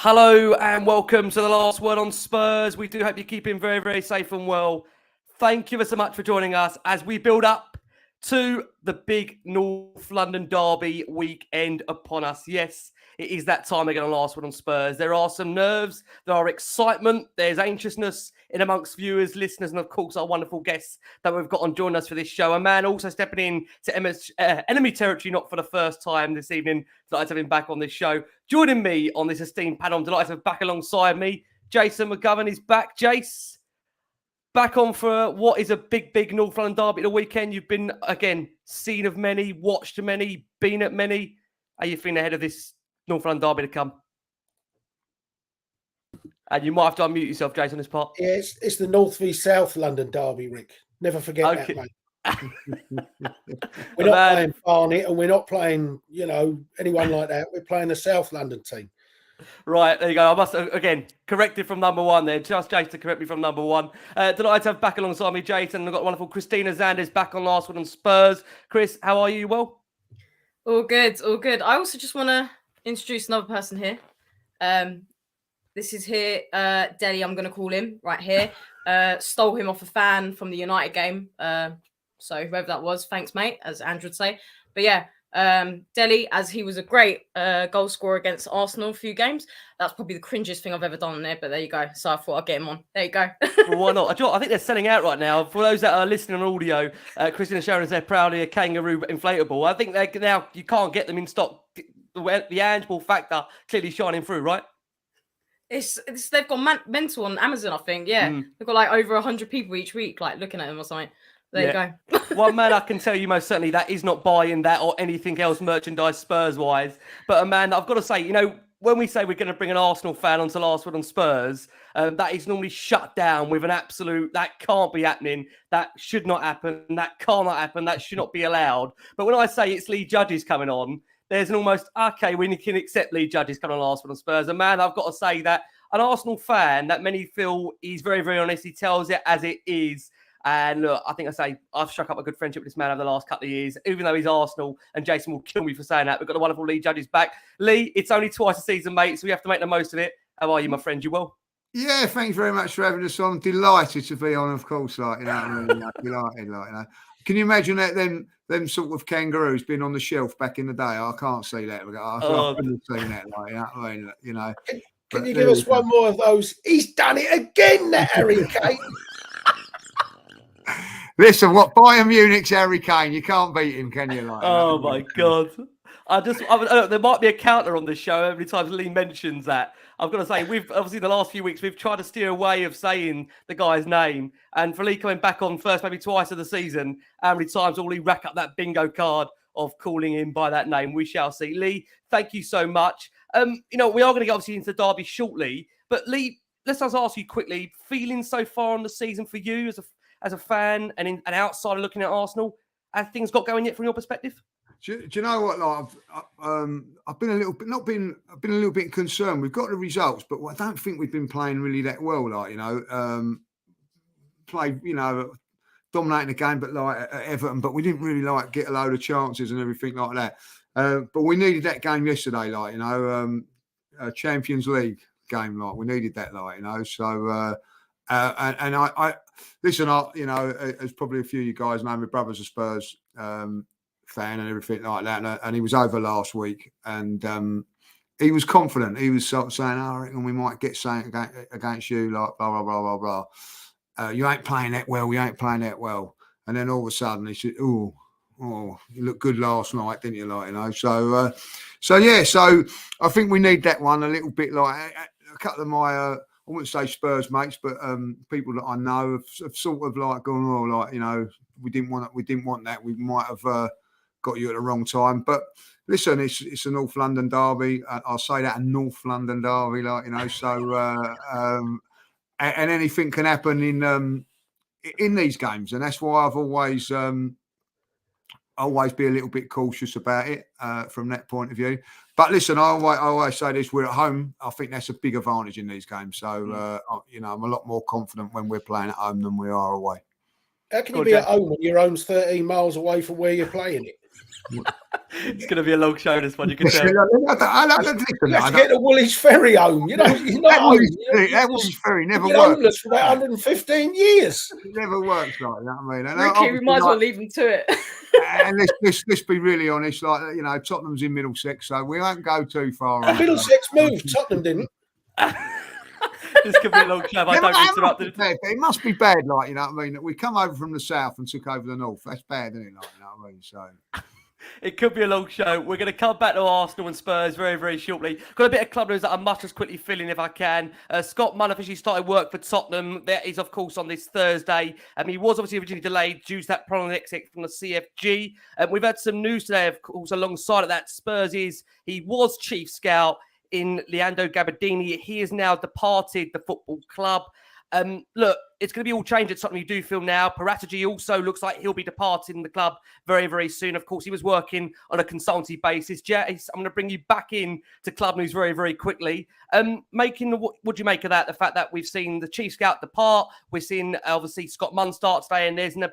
Hello and welcome to the Last Word on Spurs. We do hope you're keeping very, very safe and well. Thank you so much for joining us as we build up to the big North London derby weekend upon us. Yes, it is that time again on Last Word on Spurs. There are some nerves, there are excitement, there's anxiousness in amongst viewers, listeners, and of course our wonderful guests that we've got on joining us for this show. A man also stepping in to enemy territory, not for the first time this evening. Delighted to have him back on this show. Joining me on this esteemed panel, I'm delighted to have back alongside me, Jason McGovern is back. Jace, back on for what is a big, big North London derby at the weekend. You've been, again, seen of many, watched many, been at many. How are you feeling ahead of this North London derby to come? And you might have to unmute yourself, Jason, on this part. Yeah, it's the North v South London derby, Rick. Never forget that, mate. We're not playing Barnet and we're not playing, anyone like that. We're playing the South London team. Right, there you go. I must, again, corrected from number one there. Just Jason to correct me from number one. Delighted to have back alongside me, Jason. I've got wonderful Christina Zandes back on Last Word on Spurs. Chris, how are you? Well? All good, all good. I also just want to introduce another person here. This is here, Deli, I'm going to call him right here. Stole him off a fan from the United game. So whoever that was, thanks, mate, as Andrew would say. But yeah, Deli, as he was a great goal scorer against Arsenal a few games. That's probably the cringiest thing I've ever done on there, but there you go. So I thought I'd get him on. There you go. Well, why not? I think they're selling out right now. For those that are listening on audio, Christina Sharon is there proudly a kangaroo inflatable. I think they now you can't get them in stock. The handball factor clearly shining through, right? They've got mental on Amazon, I think. Yeah, they've got like over 100 people each week, like looking at them or something. There you go. One man I can tell you most certainly that is not buying that or anything else merchandise Spurs wise. But a man, I've got to say, when we say we're going to bring an Arsenal fan onto Last Word on Spurs, that is normally shut down with an absolute, that can't be happening, that should not happen, that cannot happen, that should not be allowed. But when I say it's Lee Judges coming on, there's an almost, okay, we can accept Lee Judges coming on Last Word on Spurs. And man, I've got to say that an Arsenal fan that many feel he's very, very honest, he tells it as it is. And look, I think I've struck up a good friendship with this man over the last couple of years, even though he's Arsenal, and Jason will kill me for saying that. We've got the wonderful Lee Judges back. Lee, it's only twice a season, mate, so we have to make the most of it. How are you, my friend? You well? Yeah, thanks very much for having us on. Delighted to be on, of course, delighted, Can you imagine that them sort of kangaroos being on the shelf back in the day? I can't see that. I couldn't have seen that, Can you give us one more of those? He's done it again, that Harry Kane. Listen, what Bayern Munich's Harry Kane? You can't beat him, can you? My God! There might be a counter on this show every time Lee mentions that. I've got to say, we've obviously the last few weeks we've tried to steer away of saying the guy's name, and for Lee coming back on first, maybe twice of the season, how many times will he rack up that bingo card of calling him by that name? We shall see. Lee, thank you so much. We are going to get obviously into the derby shortly, but Lee, let's just ask you quickly: feelings so far on the season for you as a fan and an outsider looking at Arsenal? Have things got going yet from your perspective? Do you know what? I've been a little bit I've been a little bit concerned. We've got the results, but I don't think we've been playing really that well. Dominating the game, but like at Everton, but we didn't really get a load of chances and everything like that. But we needed that game yesterday, a Champions League game, we needed that, So. And I listen, as probably a few of you guys know, my brother's a Spurs fan and everything like that. And he was over last week and he was confident. He was sort of saying, I reckon we might get something against you, like blah, blah, blah, blah, blah. You ain't playing that well. We ain't playing that well. And then all of a sudden he said, oh, you looked good last night, didn't you? So I think we need that one a little bit. Like a couple of my I wouldn't say Spurs mates, but people that I know have sort of gone, we didn't want that. We might have got you at the wrong time. But listen, it's a North London derby. I'll say that, a North London derby, and anything can happen in these games, and that's why I've always be a little bit cautious about it from that point of view. But listen, I always say this: we're at home. I think that's a big advantage in these games. So I'm a lot more confident when we're playing at home than we are away. How can you be at home when your home's 13 miles away from where you're playing it? It's going to be a long show, this one, you can tell. You have to get the Woolwich Ferry home. You know, you're not home. That Woolwich Ferry never You're works. homeless for about 115 years. It never works like that. I mean, and Ricky, we might as well leave them to it. And let's be really honest. Like, you know, Tottenham's in Middlesex, so we won't go too far. And Middlesex moved. Tottenham didn't. This could be a long show. I don't interrupt it. It must be bad, like, you know what I mean, that we come over from the south and took over the north. That's bad, isn't it? Like, you know what I mean? So it could be a long show. We're going to come back to Arsenal and Spurs very, very shortly. Got a bit of club news that I must just quickly fill in if I can. Scott Munn officially started work for Tottenham. That is, of course, on this Thursday. He was obviously originally delayed due to that prolonged exit from the CFG. We've had some news today, of course, alongside of that. He was chief scout in Leandro Gabardini. He has now departed the football club. Look, it's going to be all changed at Tottenham, you do feel now. Paratici also looks like he'll be departing the club very, very soon. Of course, he was working on a consultancy basis. Jace, I'm going to bring you back in to club news very, very quickly. What do you make of that? The fact that we've seen the chief scout depart, we're seeing, obviously, Scott Munn start today, and there's an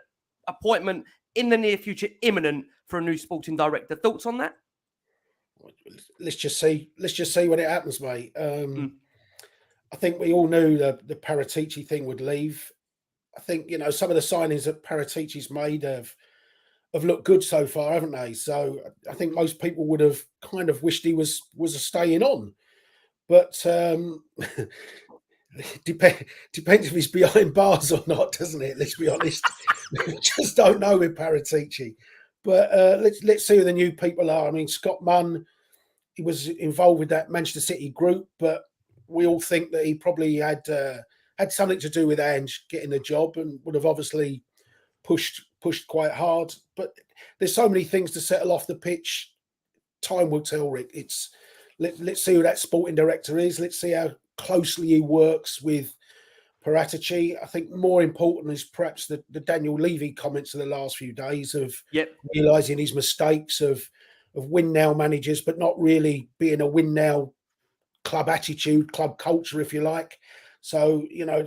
appointment in the near future imminent for a new sporting director. Thoughts on that? Let's just see when it happens, mate. I think we all knew the Paratici thing would leave. I think, you know, some of the signings that Paratici's made have looked good so far, haven't they? So I think most people would have kind of wished he was staying on. But depends if he's behind bars or not, doesn't it? Let's be honest. We just don't know with Paratici. But let's see who the new people are. I mean, Scott Munn, he was involved with that Manchester City group, but we all think that he probably had something to do with Ange getting the job and would have obviously pushed quite hard. But there's so many things to settle off the pitch. Time will tell, Rick. Let's see who that sporting director is. Let's see how closely he works with Paratici. I think more important is perhaps the Daniel Levy comments of the last few days of realising his mistakes of win now managers, but not really being a win now club attitude, club culture, if you like. So, you know,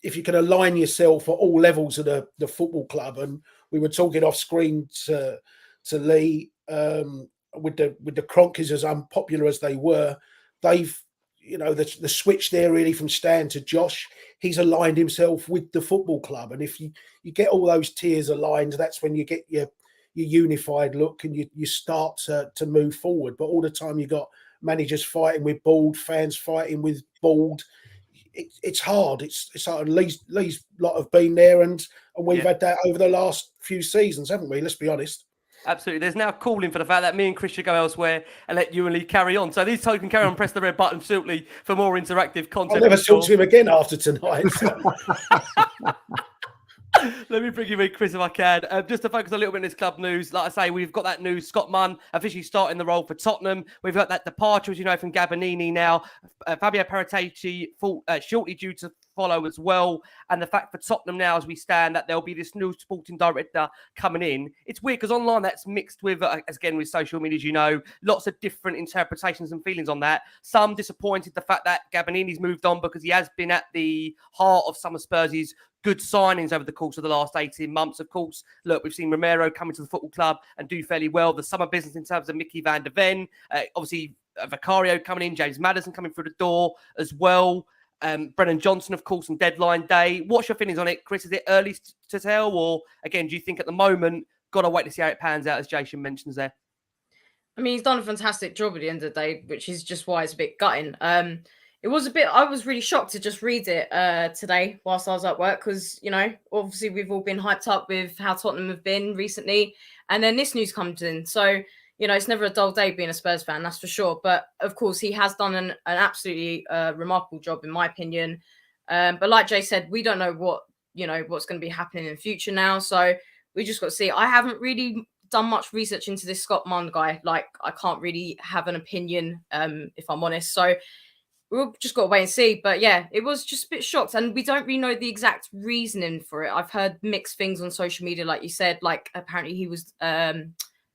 if you can align yourself at all levels of the football club, and we were talking off screen to Lee, with the Kroenkes, as unpopular as they were, they've, you know, the switch there really from Stan to Josh, he's aligned himself with the football club. And if you get all those tiers aligned, that's when you get your unified look and you start to move forward. But all the time you got managers fighting with bald, fans fighting with bald. It's hard. It's hard. Lee's lot have been there, and we've had that over the last few seasons, haven't we? Let's be honest. Absolutely. There's now calling for the fact that me and Chris should go elsewhere and let you and Lee carry on. So these two can carry on, press the red button shortly for more interactive content. I'll never talk to him again after tonight. Let me bring you in, Chris, if I can. Just to focus a little bit on this club news. Like I say, we've got that news. Scott Munn officially starting the role for Tottenham. We've got that departure, as you know, from Gabardini now. Fabio Paratici shortly due to follow as well. And the fact for Tottenham now, as we stand, that there'll be this new sporting director coming in. It's weird because online that's mixed with, again, with social media, as you know, lots of different interpretations and feelings on that. Some disappointed the fact that Gabardini's moved on because he has been at the heart of some of Spurs' good signings over the course of the last 18 months. Of course, look, we've seen Romero come into the football club and do fairly well. The summer business in terms of Mickey van der Ven, obviously Vicario coming in, James Maddison coming through the door as well. Brennan Johnson, of course, on deadline day. What's your feelings on it, Chris? Is it early to tell? Or, again, do you think at the moment, got to wait to see how it pans out, as Jason mentions there? I mean, he's done a fantastic job at the end of the day, which is just why it's a bit gutting. It was I was really shocked to just read it today whilst I was at work because, you know, obviously we've all been hyped up with how Tottenham have been recently. And then this news comes in. So, you know, it's never a dull day being a Spurs fan, that's for sure. But, of course, he has done an absolutely remarkable job, in my opinion. But like Jay said, we don't know what's going to be happening in the future now. So we just got to see. I haven't really done much research into this Scott Munn guy. Like, I can't really have an opinion, if I'm honest. So we'll just got to wait and see. But yeah, it was just a bit shocked. And we don't really know the exact reasoning for it. I've heard mixed things on social media, like you said. Like, apparently he was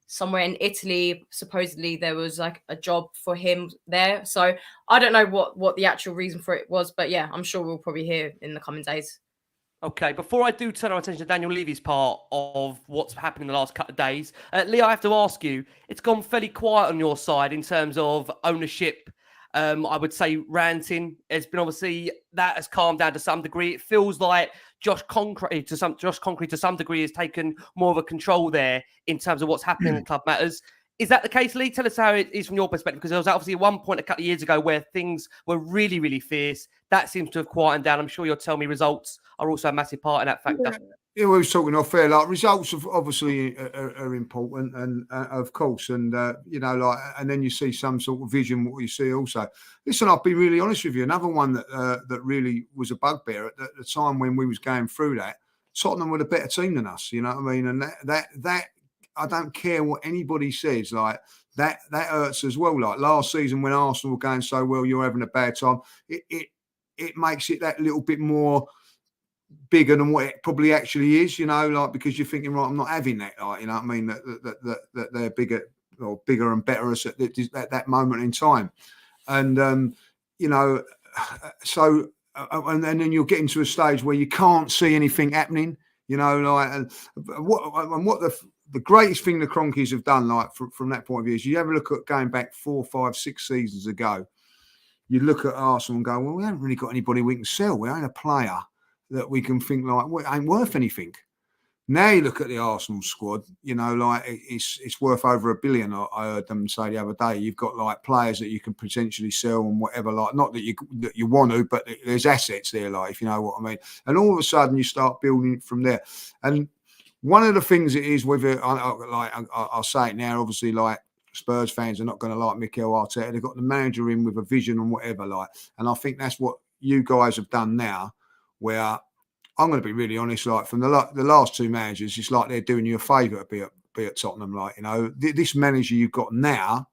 somewhere in Italy. Supposedly there was like a job for him there. So I don't know what the actual reason for it was. But yeah, I'm sure we'll probably hear in the coming days. Okay, before I do turn our attention to Daniel Levy's part of what's happened in the last couple of days, Lee, I have to ask you, it's gone fairly quiet on your side in terms of ownership. I would say ranting has been obviously that has calmed down to some degree. It feels like Josh Concrete to some degree has taken more of a control there in terms of what's happening in club matters. Is that the case, Lee? Tell us how it is from your perspective, because there was obviously one point a couple of years ago where things were really, really fierce. That seems to have quietened down. I'm sure you'll tell me results are also a massive part in that factor. Yeah, we were talking off air. Like results, obviously are important, and of course, and and then you see some sort of vision. What you see also. Listen, I'll be really honest with you. Another one that really was a bugbear at the time when we was going through that. Tottenham were a better team than us. You know what I mean? And that I don't care what anybody says. Like that hurts as well. Like last season when Arsenal were going so well, you're having a bad time. It makes it that little bit more bigger than what it probably actually is, like because you're thinking, right, I'm not having that, like, you know what I mean, that they're bigger and better at that moment in time, and so and then you're getting to a stage where you can't see anything happening, like, and what the greatest thing the Cronkies have done, like from that point of view, is you have a look at going back 4, 5, 6 seasons ago. You look at Arsenal and go, well, we haven't really got anybody we can sell. We ain't a player that we can think like, well, it ain't worth anything. Now you look at the Arsenal squad, like it's worth over $1 billion. I heard them say the other day. You've got like players that you can potentially sell and whatever, like not that you want to, but there's assets there, like, if you know what I mean. And all of a sudden you start building from there. And one of the things it is with it, I'll say it now, obviously, like Spurs fans are not going to like Mikel Arteta. They've got the manager in with a vision and whatever, like. And I think that's what you guys have done now, where I'm going to be really honest, like from the last two managers, it's like they're doing you a favour to be at Tottenham. Like, this manager you've got now,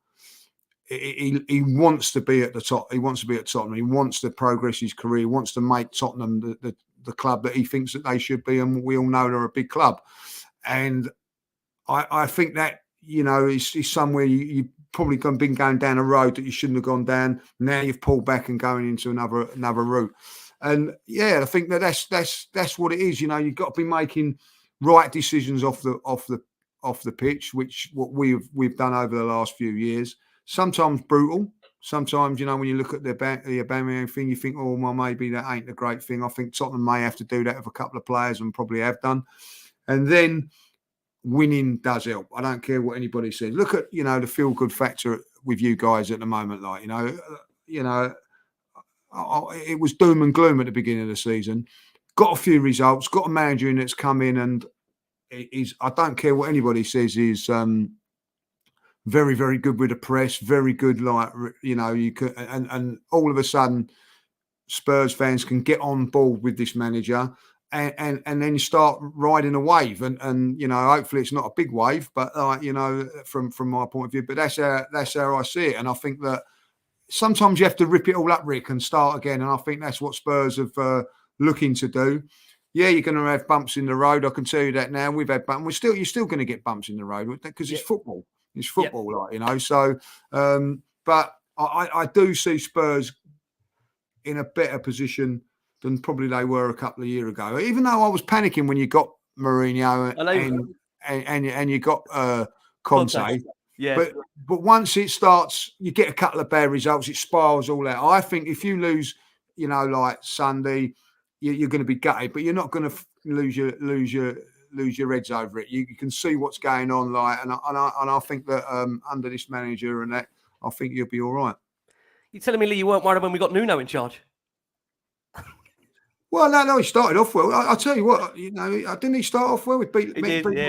he wants to be at the top. He wants to be at Tottenham. He wants to progress his career. He wants to make Tottenham the club that he thinks that they should be. And we all know they're a big club. And I think that, is somewhere you've probably been going down a road that you shouldn't have gone down. Now you've pulled back and going into another route. And yeah, I think that's what it is. You've got to be making right decisions off the pitch, which what we've done over the last few years. Sometimes brutal. Sometimes, when you look at the Aubameyang thing, you think, oh, well, maybe that ain't a great thing. I think Tottenham may have to do that with a couple of players and probably have done. And then winning does help. I don't care what anybody says. Look at, the feel-good factor with you guys at the moment. Like, it was doom and gloom at the beginning of the season. Got a few results, got a manager in that's come in and I don't care what anybody says, is very, very good with the press, very good, like, you could, and all of a sudden Spurs fans can get on board with this manager and then you start riding a wave and hopefully it's not a big wave, but from my point of view, but that's how I see it. And I think that sometimes you have to rip it all up, Rick, and start again. And I think that's what Spurs have looking to do. Yeah, you're going to have bumps in the road. I can tell you that now. We've had bumps. You're still going to get bumps in the road because it's football. It's football, like, So, but I do see Spurs in a better position than probably they were a couple of years ago. Even though I was panicking when you got Mourinho and you got Conte. Yeah. But once it starts, you get a couple of bad results, it spirals all out. I think if you lose, like Sunday, you're going to be gutted, but you're not going to lose your heads over it. You can see what's going on, like, and I think that under this manager and that, I think you'll be all right. You're telling me, Lee, you weren't worried when we got Nuno in charge? Well, no, he started off well. I'll tell you what, didn't he start off well? He did. He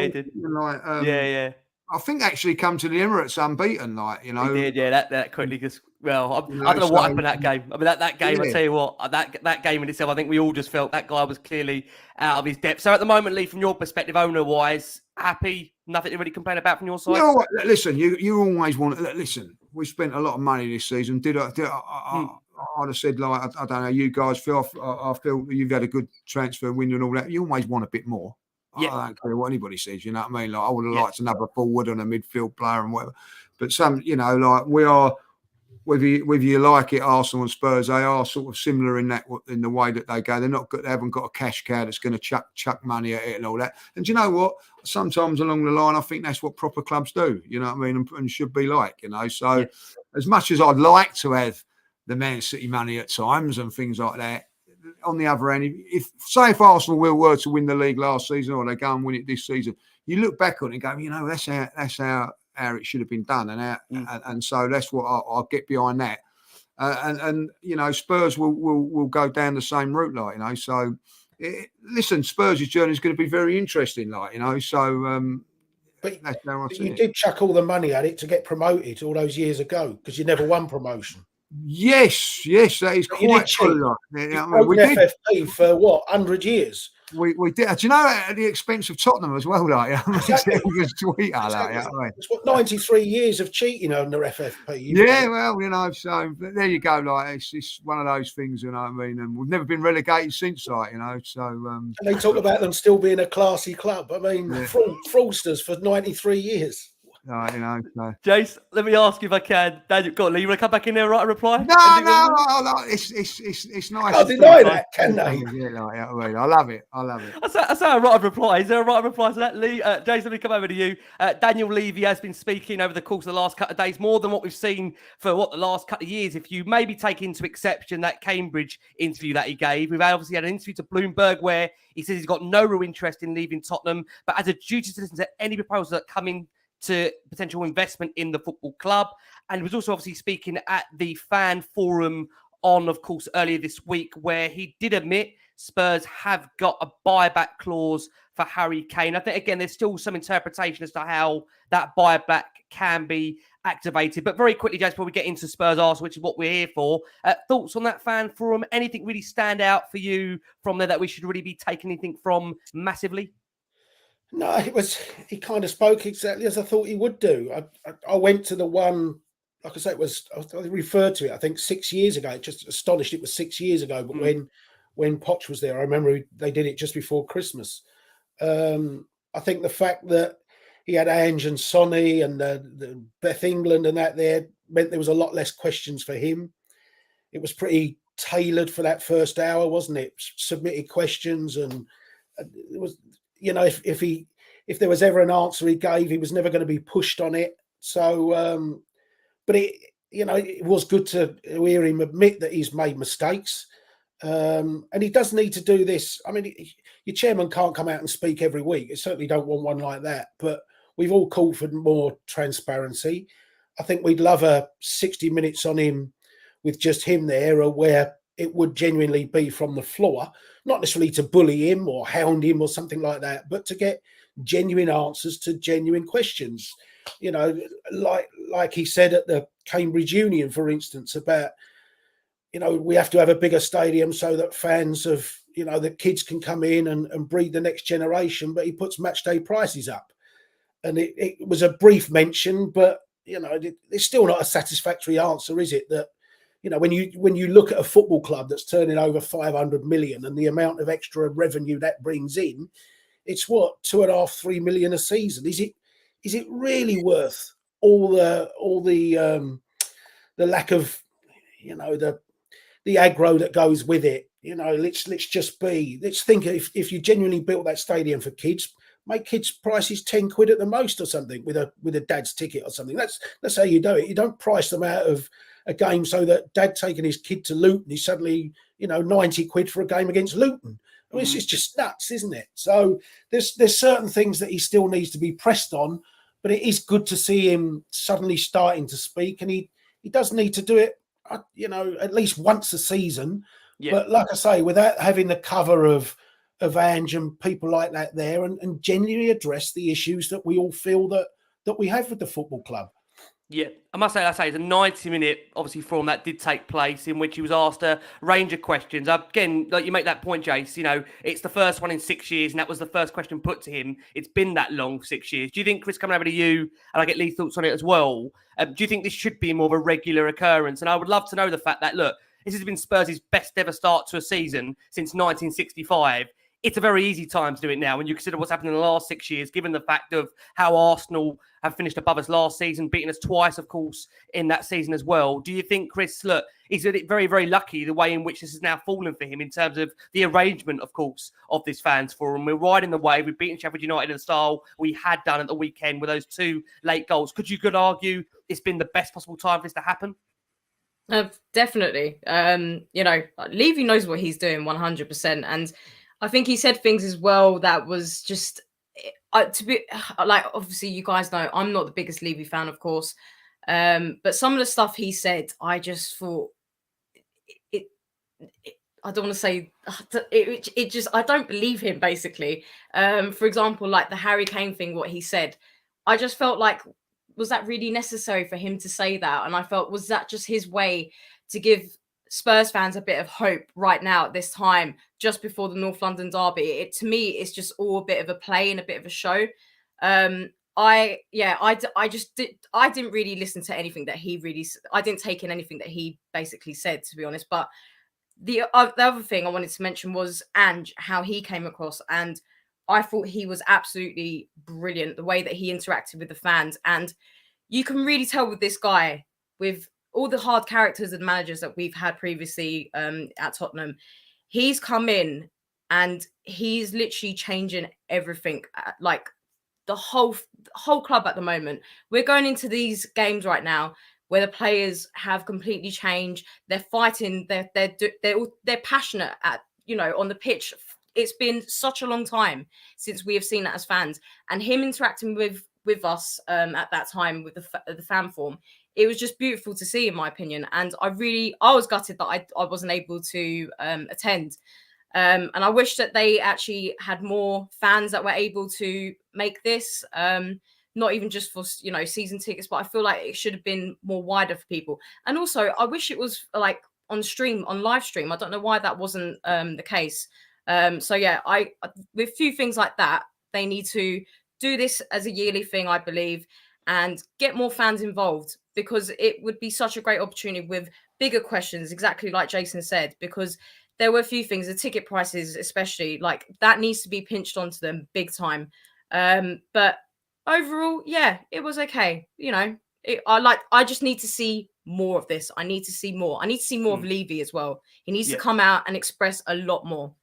did. Like, yeah. I think actually come to the Emirates unbeaten, like, He did, yeah. That quickly just, well, I don't know what happened that game. I mean, that game, I tell you what, that game in itself, I think we all just felt that guy was clearly out of his depth. So at the moment, Lee, from your perspective, owner-wise, happy, nothing to really complain about from your side? Listen, you always want to, listen, we spent a lot of money this season. I'd have said, like, I don't know, you guys feel, I feel you've had a good transfer window and all that. You always want a bit more. Yeah. I don't care what anybody says, you know what I mean? Like, I would have liked another forward and a midfield player and whatever. But some, like, we are whether you like it, Arsenal and Spurs, they are sort of similar in the way that they go. They're not good. They haven't got a cash cow that's going to chuck money at it and all that. And do you know what? Sometimes along the line, I think that's what proper clubs do. You know what I mean? And should be like. You know. So as much as I'd like to have the Man City money at times and things like that, on the other hand, if Arsenal were to win the league last season or they go and win it this season, you look back on it and go, you know, that's how it should have been done, and so that's what I'll get behind that, and you know, Spurs will go down the same route, like, you know. So listen, Spurs' journey is going to be very interesting, like, you know. So but that's how I see you it. did chuck all the money at it to get promoted all those years ago because you never won promotion. Yes, that is quite true. Like, you know, we did FFP for what, 100 years. We did. Do you know, at the expense of Tottenham as well? Like, Exactly. Exactly. It's what, 93 years of cheating under FFP. Yeah, well, you know, so there you go. Like, it's one of those things, you know what I mean? And we've never been relegated since, like, you know. So and they talk about them still being a classy club. I mean, fraudsters for 93 years. You know, so. Jace, let me ask you if I can. Daniel, go on, Lee, you want to come back in there and write a reply? No, it's nice. I'll deny that, can they? Yeah, I love it. That's how I write a reply. Is there a right reply to that, Lee? Jace, let me come over to you. Daniel Levy has been speaking over the course of the last couple of days, more than what we've seen for the last couple of years. If you maybe take into exception that Cambridge interview that he gave, we've obviously had an interview to Bloomberg where he says he's got no real interest in leaving Tottenham, but has a duty to listen to any proposals that come in to potential investment in the football club. And he was also obviously speaking at the fan forum of course, earlier this week, where he did admit Spurs have got a buyback clause for Harry Kane. I think, again, there's still some interpretation as to how that buyback can be activated. But very quickly, James, before we get into Spurs Arsenal, which is what we're here for, thoughts on that fan forum? Anything really stand out for you from there that we should really be taking anything from massively? No, he kind of spoke exactly as I thought he would do. I went to the one, like I say, I referred to it, I think 6 years ago. It just astonished it was 6 years ago. But when Poch was there, I remember they did it just before Christmas. I think the fact that he had Ange and Sonny and the Beth England and that there meant there was a lot less questions for him. It was pretty tailored for that first hour, wasn't it? Submitted questions, and it was, you know, if there was ever an answer he gave, he was never going to be pushed on it. So, but it was good to hear him admit that he's made mistakes, and he does need to do this. I mean, your chairman can't come out and speak every week. You certainly don't want one like that. But we've all called for more transparency. I think we'd love a 60 minutes on him with just him there, or where it would genuinely be from the floor, not necessarily to bully him or hound him or something like that, but to get genuine answers to genuine questions. You know, like he said at the Cambridge Union, for instance, about, you know, we have to have a bigger stadium so that fans of, you know, the kids can come in and breed the next generation, but he puts match day prices up. And it was a brief mention, but, you know, it's still not a satisfactory answer, is it? That, you know, when you look at a football club that's turning over 500 million and the amount of extra revenue that brings in, it's what, 2.5-3 million a season. Is it really worth all the lack of, you know, the aggro that goes with it? You know, let's think if you genuinely built that stadium for kids, make kids' prices 10 quid at the most or something with a dad's ticket or something. That's how you do it. You don't price them out of a game so that dad taking his kid to Luton is suddenly, you know, 90 quid for a game against Luton. I mean, it's just nuts, isn't it? So there's certain things that he still needs to be pressed on, but it is good to see him suddenly starting to speak, and he does need to do it, you know, at least once a season. Yeah. But like I say, without having the cover of Ange and people like that there, and genuinely address the issues that we all feel that we have with the football club. Yeah, I must say, it's a 90-minute, obviously, forum that did take place in which he was asked a range of questions. Again, like you make that point, Jace, you know, it's the first one in 6 years, and that was the first question put to him. It's been that long, 6 years. Do you think, Chris, coming over to you, and I get Lee's thoughts on it as well, do you think this should be more of a regular occurrence? And I would love to know the fact that, look, this has been Spurs' best ever start to a season since 1965. it's a very easy time to do it now when you consider what's happened in the last 6 years, given the fact of how Arsenal have finished above us last season, beating us twice, of course, in that season as well. Do you think, Chris, look, he's very, very lucky the way in which this has now fallen for him in terms of the arrangement, of course, of this fans forum? We're riding the wave. We've beaten Sheffield United in the style we had done at the weekend with those 2 late goals. Could argue it's been the best possible time for this to happen? Definitely. Levy knows what he's doing 100%. And I think he said things as well that was just to be like, obviously you guys know I'm not the biggest Levy fan, of course. But some of the stuff he said, I just thought I don't want to say it just, I don't believe him basically. For example, like the Harry Kane thing, what he said, I just felt like, was that really necessary for him to say that? And I felt, was that just his way to give Spurs fans a bit of hope right now at this time, just before the North London derby? To me, it's just all a bit of a play and a bit of a show. I didn't really listen to anything that I didn't take in anything that he basically said, to be honest. But the other thing I wanted to mention was Ange, how he came across. And I thought he was absolutely brilliant, the way that he interacted with the fans. And you can really tell with this guy, with all the hard characters and managers that we've had previously at Tottenham, he's come in and he's literally changing everything. Like the whole club at the moment. We're going into these games right now where the players have completely changed. They're fighting. They're passionate on the pitch. It's been such a long time since we have seen that as fans, and him interacting with us at that time with the fan form. It was just beautiful to see, in my opinion. And I was gutted that I wasn't able to attend. And I wish that they actually had more fans that were able to make this, not even just for, season tickets, but I feel like it should have been more wider for people. And also, I wish it was like on live stream. I don't know why that wasn't the case. So yeah, with a few things like that, they need to do this as a yearly thing, I believe, and get more fans involved, because it would be such a great opportunity with bigger questions, exactly like Jason said, because there were a few things, the ticket prices especially, like that needs to be pinched onto them big time. But overall, yeah, it was okay. I just need to see more of this. I need to see more. I need to see more of Levy as well. He needs to come out and express a lot more.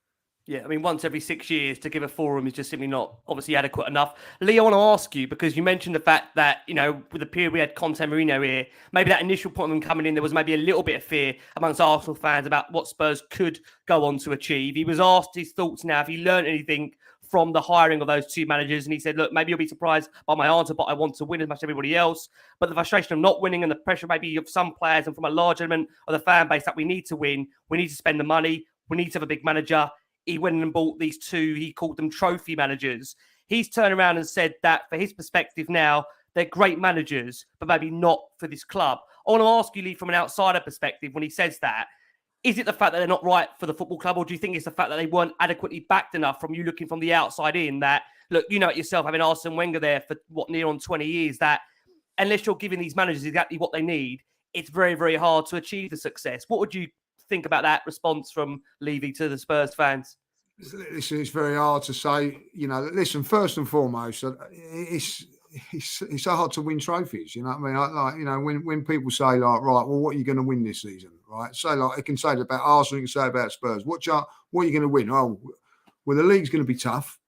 Yeah, I mean, once every 6 years to give a forum is just simply not obviously adequate enough. Lee, I want to ask you, because you mentioned the fact that, with the period we had Conte Mourinho here, maybe that initial point of him coming in, there was maybe a little bit of fear amongst Arsenal fans about what Spurs could go on to achieve. He was asked his thoughts now, if he learned anything from the hiring of those 2 managers. And he said, look, maybe you'll be surprised by my answer, but I want to win as much as everybody else. But the frustration of not winning and the pressure maybe of some players and from a large element of the fan base that we need to win, we need to spend the money, we need to have a big manager. He went and bought these 2, he called them trophy managers. He's turned around and said that for his perspective now, they're great managers, but maybe not for this club. I want to ask you, Lee, from an outsider perspective, when he says that, is it the fact that they're not right for the football club, or do you think it's the fact that they weren't adequately backed enough from you looking from the outside in, that, look, you know it yourself, having Arsene Wenger there for near on 20 years, that unless you're giving these managers exactly what they need, it's very, very hard to achieve the success. What would you think about that response from Levy to the Spurs fans? Listen, it's very hard to say. Listen, first and foremost, it's so hard to win trophies. You know what I mean? When people say like, right, well, what are you going to win this season? Right? So like, it can say about Arsenal, you can say about Spurs. What are you going to win? Oh, well, the league's going to be tough.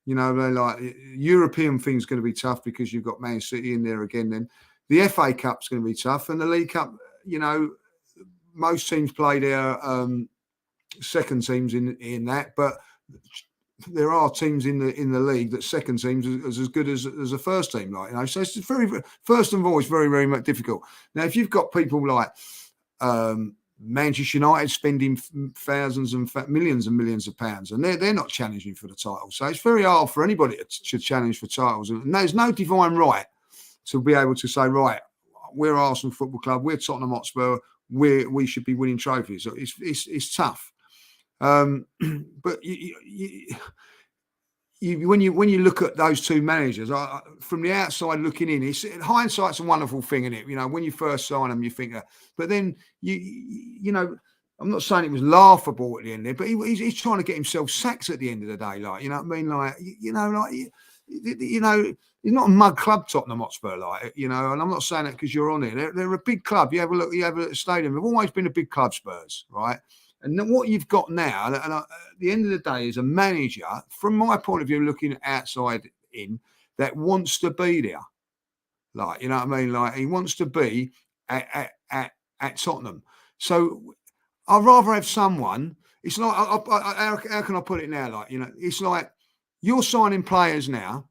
Like European thing's going to be tough because you've got Man City in there again. Then the FA Cup's going to be tough, and the League Cup. Most teams play their second teams in that, but there are teams in the league that second teams is as good as a first team, so it's very, first of all, it's very, very much difficult. Now, if you've got people like Manchester United spending thousands and millions of pounds, and they're not challenging for the title, so it's very hard for anybody to challenge for titles, and there's no divine right to be able to say, right, we're Arsenal Football Club, we're Tottenham Hotspur, we should be winning trophies. So it's tough. But when you look at those 2 managers, from the outside looking in, hindsight's a wonderful thing, isn't it? When you first sign them, you think, but then you I'm not saying it was laughable at the end there, but he's trying to get himself sacked at the end of the day. Like, you know what I mean? Like, you're not a mug club, Tottenham Hotspur, like, you know, and I'm not saying that because you're on it. They're a big club. You have a look at the stadium. They've always been a big club, Spurs, right? And then what you've got now, and at the end of the day, is a manager, from my point of view, looking outside in, that wants to be there. Like, you know what I mean? Like, he wants to be at Tottenham. So I'd rather have someone. It's like, how can I put it now? Like, you know, it's like you're signing players now,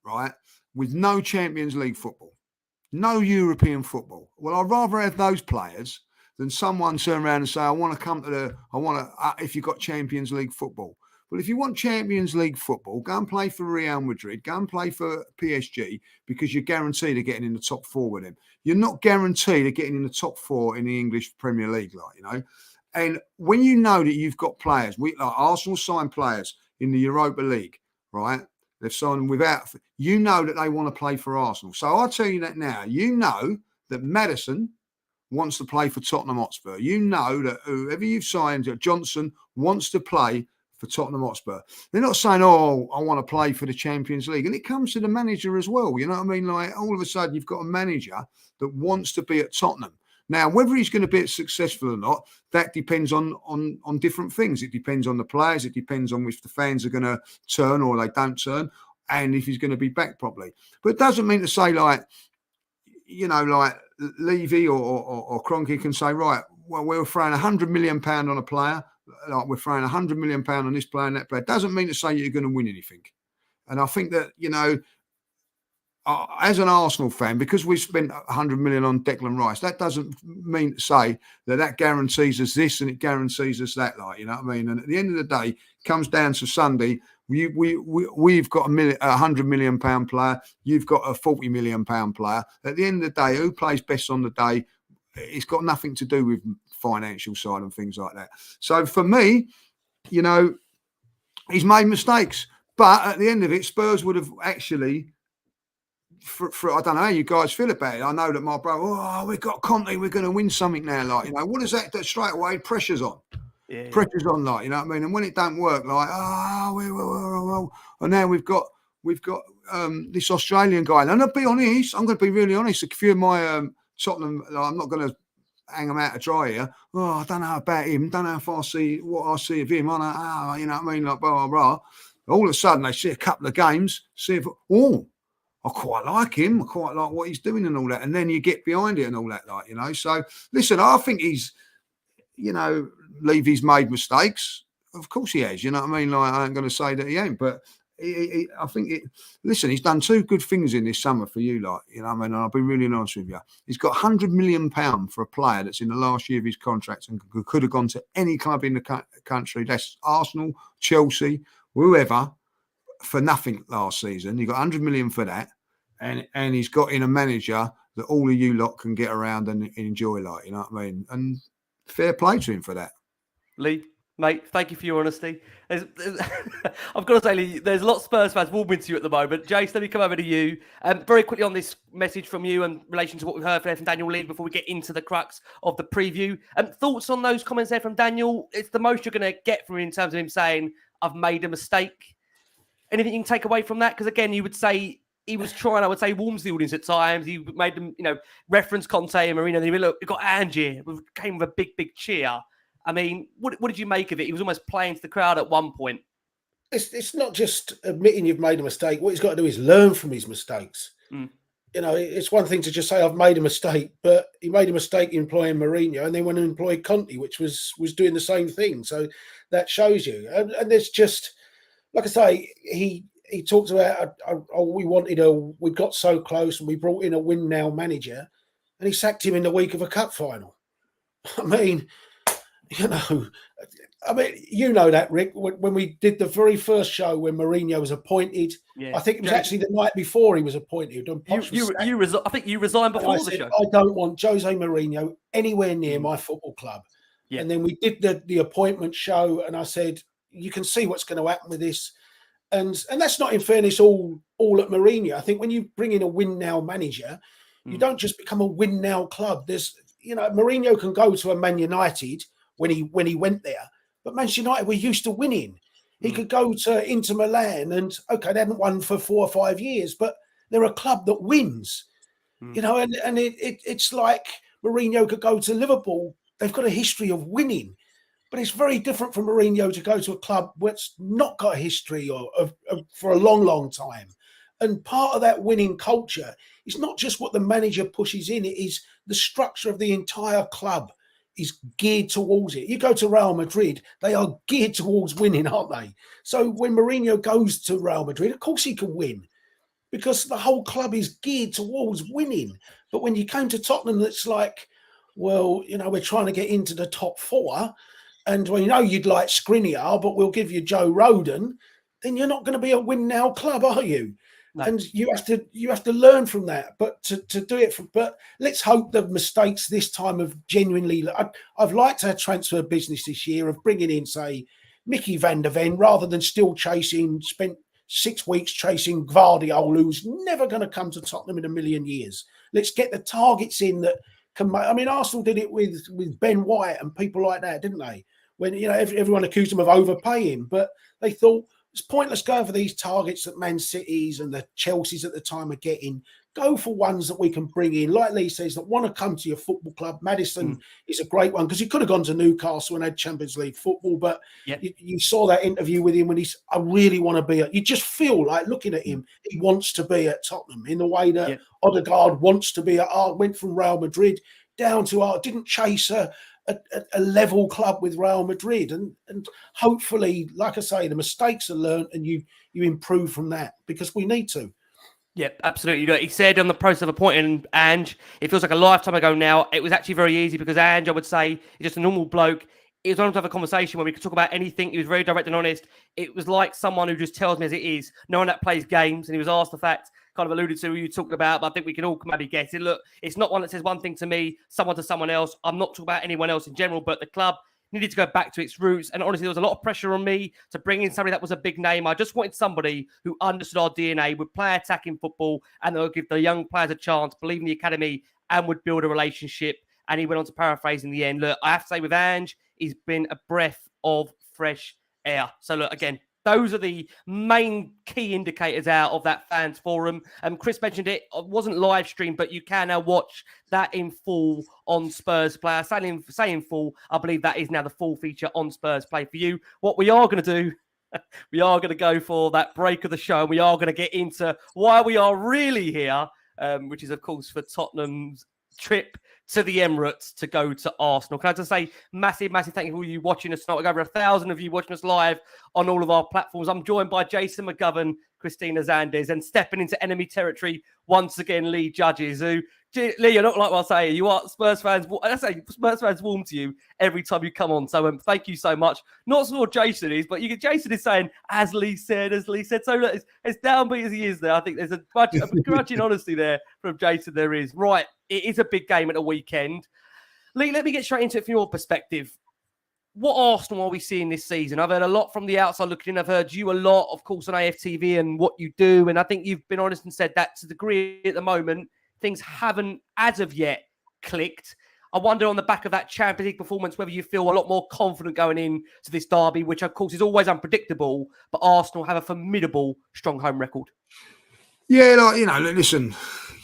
right, with no Champions League football, no European football. Well, I'd rather have those players than someone turn around and say, if you've got Champions League football. Well, if you want Champions League football, go and play for Real Madrid, go and play for PSG, because you're guaranteed of getting in the top 4 with them. You're not guaranteed of getting in the top 4 in the English Premier League, like, you know. And when you know that you've got players, like Arsenal signed players in the Europa League, right? They've signed them without, you know that they want to play for Arsenal. So I'll tell you that now. You know that Maddison wants to play for Tottenham Hotspur. You know that whoever you've signed, Johnson, wants to play for Tottenham Hotspur. They're not saying, oh, I want to play for the Champions League. And it comes to the manager as well. You know what I mean? Like, all of a sudden, you've got a manager that wants to be at Tottenham. Now, whether he's going to be successful or not, that depends on different things. It depends on the players. It depends on if the fans are going to turn or they don't turn, and if he's going to be back properly. But it doesn't mean to say, like, you know, like Levy or Kroenke can say, right, well, we're throwing £100 million on a player. Like, we're throwing £100 million on this player and that player. It doesn't mean to say you're going to win anything. And I think that, you know, as an Arsenal fan, because we spent £100 million on Declan Rice, that doesn't mean to say that guarantees us this and it guarantees us that. Like, you know what I mean? And at the end of the day, it comes down to Sunday. We've got a £100 million player. You've got a £40 million player. At the end of the day, who plays best on the day? It's got nothing to do with financial side and things like that. So for me, you know, he's made mistakes, but at the end of it, Spurs would have actually. I don't know how you guys feel about it. I know that my brother, we've got Conte, we're going to win something now. Like, you know, what is that straight away? Pressure's on. Yeah. Pressure's on, like, you know what I mean? And when it don't work, like, and now we've got this Australian guy. And I'll be honest, I'm going to be really honest. A few of my Tottenham, I'm not going to hang them out to dry here. Oh, I don't know about him. Don't know if I see what I see of him. I know, you know what I mean? Like, blah, blah, blah. All of a sudden, they see a couple of games, see if, I quite like him. I quite like what he's doing and all that. And then you get behind it and all that, like, you know. So, listen, I think he's, you know, Levy's made mistakes. Of course he has, you know what I mean? Like, I ain't going to say that he ain't, but I think, listen, he's done 2 good things in this summer for you, like, you know what I mean? And I'll be really honest with you. He's got £100 million for a player that's in the last year of his contract and could have gone to any club in the country. That's Arsenal, Chelsea, whoever, for nothing last season. He got £100 million for that. And he's got in a manager that all of you lot can get around and enjoy, like, you know what I mean? And fair play to him for that. Lee, mate, thank you for your honesty. I've got to say, Lee, there's a lot of Spurs fans warming to you at the moment. Jace, let me come over to you. Very quickly on this message from you in relation to what we've heard from Daniel Lee before we get into the crux of the preview. Thoughts on those comments there from Daniel? It's the most you're going to get from him in terms of him saying, I've made a mistake. Anything you can take away from that? Because again, you would say, he was trying, I would say, warms the audience at times. He made them, you know, reference Conte and Mourinho. And he look, we got Angie. We came with a big, big cheer. I mean, what did you make of it? He was almost playing to the crowd at one point. It's not just admitting you've made a mistake. What he's got to do is learn from his mistakes. You know, it's one thing to just say, I've made a mistake, but he made a mistake employing Mourinho and then went and employed Conte, which was doing the same thing. So that shows you. And there's just, like I say, he talks about, we got so close and we brought in a win now manager and he sacked him in the week of a cup final. I mean, you know that, Rick, when we did the very first show when Mourinho was appointed, I think it was actually the night before he was appointed. I think you resigned before the show. I don't want Jose Mourinho anywhere near my football club. Yeah. And then we did the appointment show and I said, you can see what's going to happen with this. And that's not, in fairness, all at Mourinho. I think when you bring in a win now manager, you don't just become a win now club. There's, you know, Mourinho can go to a Man United when he went there. But Manchester United were used to winning. He could go to Inter Milan and, okay, they haven't won for 4 or 5 years, but they're a club that wins. You know, and it's like Mourinho could go to Liverpool. They've got a history of winning. But it's very different for Mourinho to go to a club that's not got a history of for a long, long time. And part of that winning culture is not just what the manager pushes in, it is the structure of the entire club is geared towards it. You go to Real Madrid, they are geared towards winning, aren't they? So when Mourinho goes to Real Madrid, of course he can win because the whole club is geared towards winning. But when you came to Tottenham, it's like, well, you know, we're trying to get into the top 4. And we know you'd like Skriniar, but we'll give you Joe Rodon. Then you're not going to be a win now club, are you? No. And you have to learn from that. But to do it, but let's hope the mistakes this time of genuinely. I've liked our transfer business this year of bringing in, say, Mickey van der Ven rather than still spent 6 weeks chasing Gvardiol, who's never going to come to Tottenham in a million years. Let's get the targets in that can make. I mean, Arsenal did it with Ben White and people like that, didn't they? When, you know, everyone accused them of overpaying, but they thought it's pointless going for these targets that Man Cities and the Chelseas at the time are getting. Go for ones that we can bring in, like Lee says, that want to come to your football club. Maddison is a great one because he could have gone to Newcastle and had Champions League football, but you saw that interview with him when I really want to be at. You just feel like looking at him, he wants to be at Tottenham in the way that Odegaard wants to be at. Went from Real Madrid down to didn't chase a level club with Real Madrid, and hopefully, like I say, the mistakes are learned and you improve from that because we need to. Yeah, absolutely. He said on the process of appointing Ange, it feels like a lifetime ago now. It was actually very easy because Ange, I would say, is just a normal bloke. It was on to have a conversation where we could talk about anything. He was very direct and honest. It was like someone who just tells me as it is, no one that plays games. And he was asked the fact, kind of alluded to who you talked about, but I think we can all maybe guess it. Look, it's not one that says one thing to me, someone to someone else. I'm not talking about anyone else in general, but the club needed to go back to its roots. And honestly, there was a lot of pressure on me to bring in somebody that was a big name. I just wanted somebody who understood our DNA, would play attacking football, and they'll give the young players a chance, believe in the academy, and would build a relationship. And he went on to paraphrase in the end. Look, I have to say with Ange, he's been a breath of fresh air. So look, again, those are the main key indicators out of that fans forum. Chris mentioned it wasn't live streamed, but you can now watch that in full on Spurs Play. Say in full, I believe that is now the full feature on Spurs Play for you. What we are going to do, we are going to go for that break of the show. And we are going to get into why we are really here, which is, of course, for Tottenham's trip to the Emirates to go to Arsenal. Can I just say massive thank you for all you watching us tonight. We've got over 1,000 of you watching us live on all of our platforms. I'm joined by Jason McGovern, Christina Zandes, and stepping into enemy territory once again, Lee Judges, who, Lee, you're not like what I say. You are Spurs fans. I say Spurs fans warm to you every time you come on. So thank you so much. Not sure Jason is, but Jason is saying, as Lee said. So look, it's downbeat as he is there. I think there's a grudging honesty there from Jason. There is. Right. It is a big game at the weekend. Lee, let me get straight into it from your perspective. What Arsenal are we seeing this season? I've heard a lot from the outside looking in. I've heard you a lot, of course, on AFTV and what you do. And I think you've been honest and said that to the degree at the moment, things haven't, as of yet, clicked. I wonder on the back of that Champions League performance, whether you feel a lot more confident going in to this derby, which, of course, is always unpredictable, but Arsenal have a formidable, strong home record. Yeah, like, you know, listen,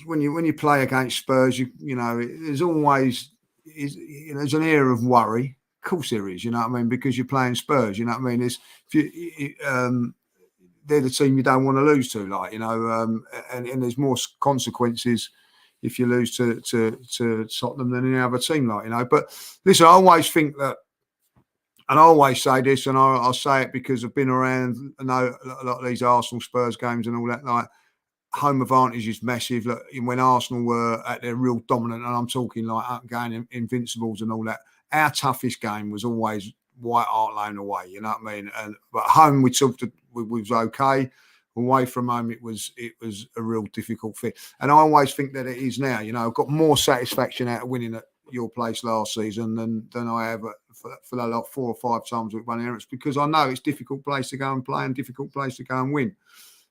when you play against Spurs, you know, there's always there's an air of worry. Of course there is, you know what I mean, because you're playing Spurs, you know what I mean. They're the team you don't want to lose to, like, you know, and there's more consequences if you lose to Tottenham than any other team, like, you know. But listen, I always think that, and I always say this, and I'll say it because I've been around, I know a lot of these Arsenal Spurs games and all that, like, home advantage is massive. Look, when Arsenal were at their real dominant, and I'm talking like going invincibles and all that, our toughest game was always White Hart Lane away, you know what I mean? But home we was okay. Away from home it was a real difficult fit. And I always think that it is now. You know, I've got more satisfaction out of winning at your place last season than I have for the lot 4 or 5 times we've won Emirates, because I know it's a difficult place to go and play and difficult place to go and win.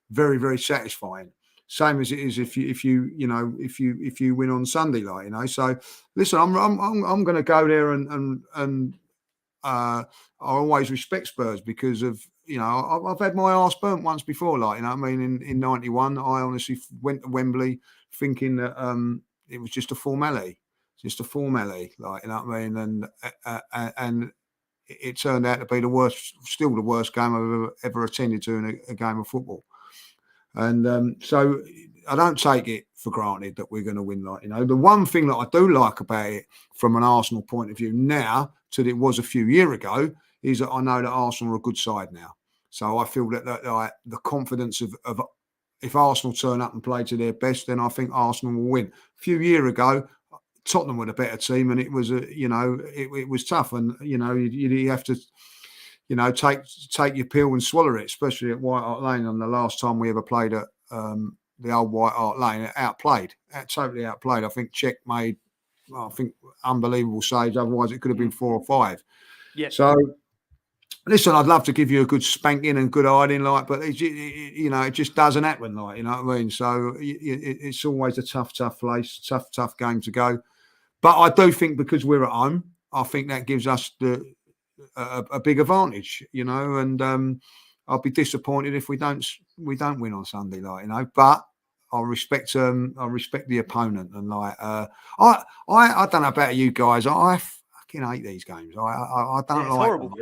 Very, very satisfying. Same as it is if you win on Sunday, like, you know. So listen, I'm going to go there and I always respect Spurs because of, I've had my arse burnt once before, like, you know what I mean? In 91, I honestly went to Wembley thinking that it was just a formality, like, you know what I mean? And it turned out to be still the worst game I've ever attended to in a game of football. And so I don't take it for granted that we're going to win. Like, the one thing that I do like about it from an Arsenal point of view now to it was a few years ago is that I know that Arsenal are a good side now. So I feel that like, the confidence of if Arsenal turn up and play to their best, then I think Arsenal will win. A few years ago, Tottenham were the better team, and it was it was tough, and you have to take your pill and swallow it, especially at White Hart Lane. And the last time we ever played at the old White Hart Lane, totally outplayed. I think Czech made, unbelievable saves. Otherwise, it could have been 4 or 5. Yeah. So, listen, I'd love to give you a good spanking and good hiding, like, but it just doesn't happen, like, you know what I mean. So it's always a tough place, tough game to go. But I do think because we're at home, I think that gives us a big advantage, and I'll be disappointed if we don't win on Sunday, like, but I respect the opponent, and like I don't know about you guys, I fucking hate these games. I don't it's like horrible.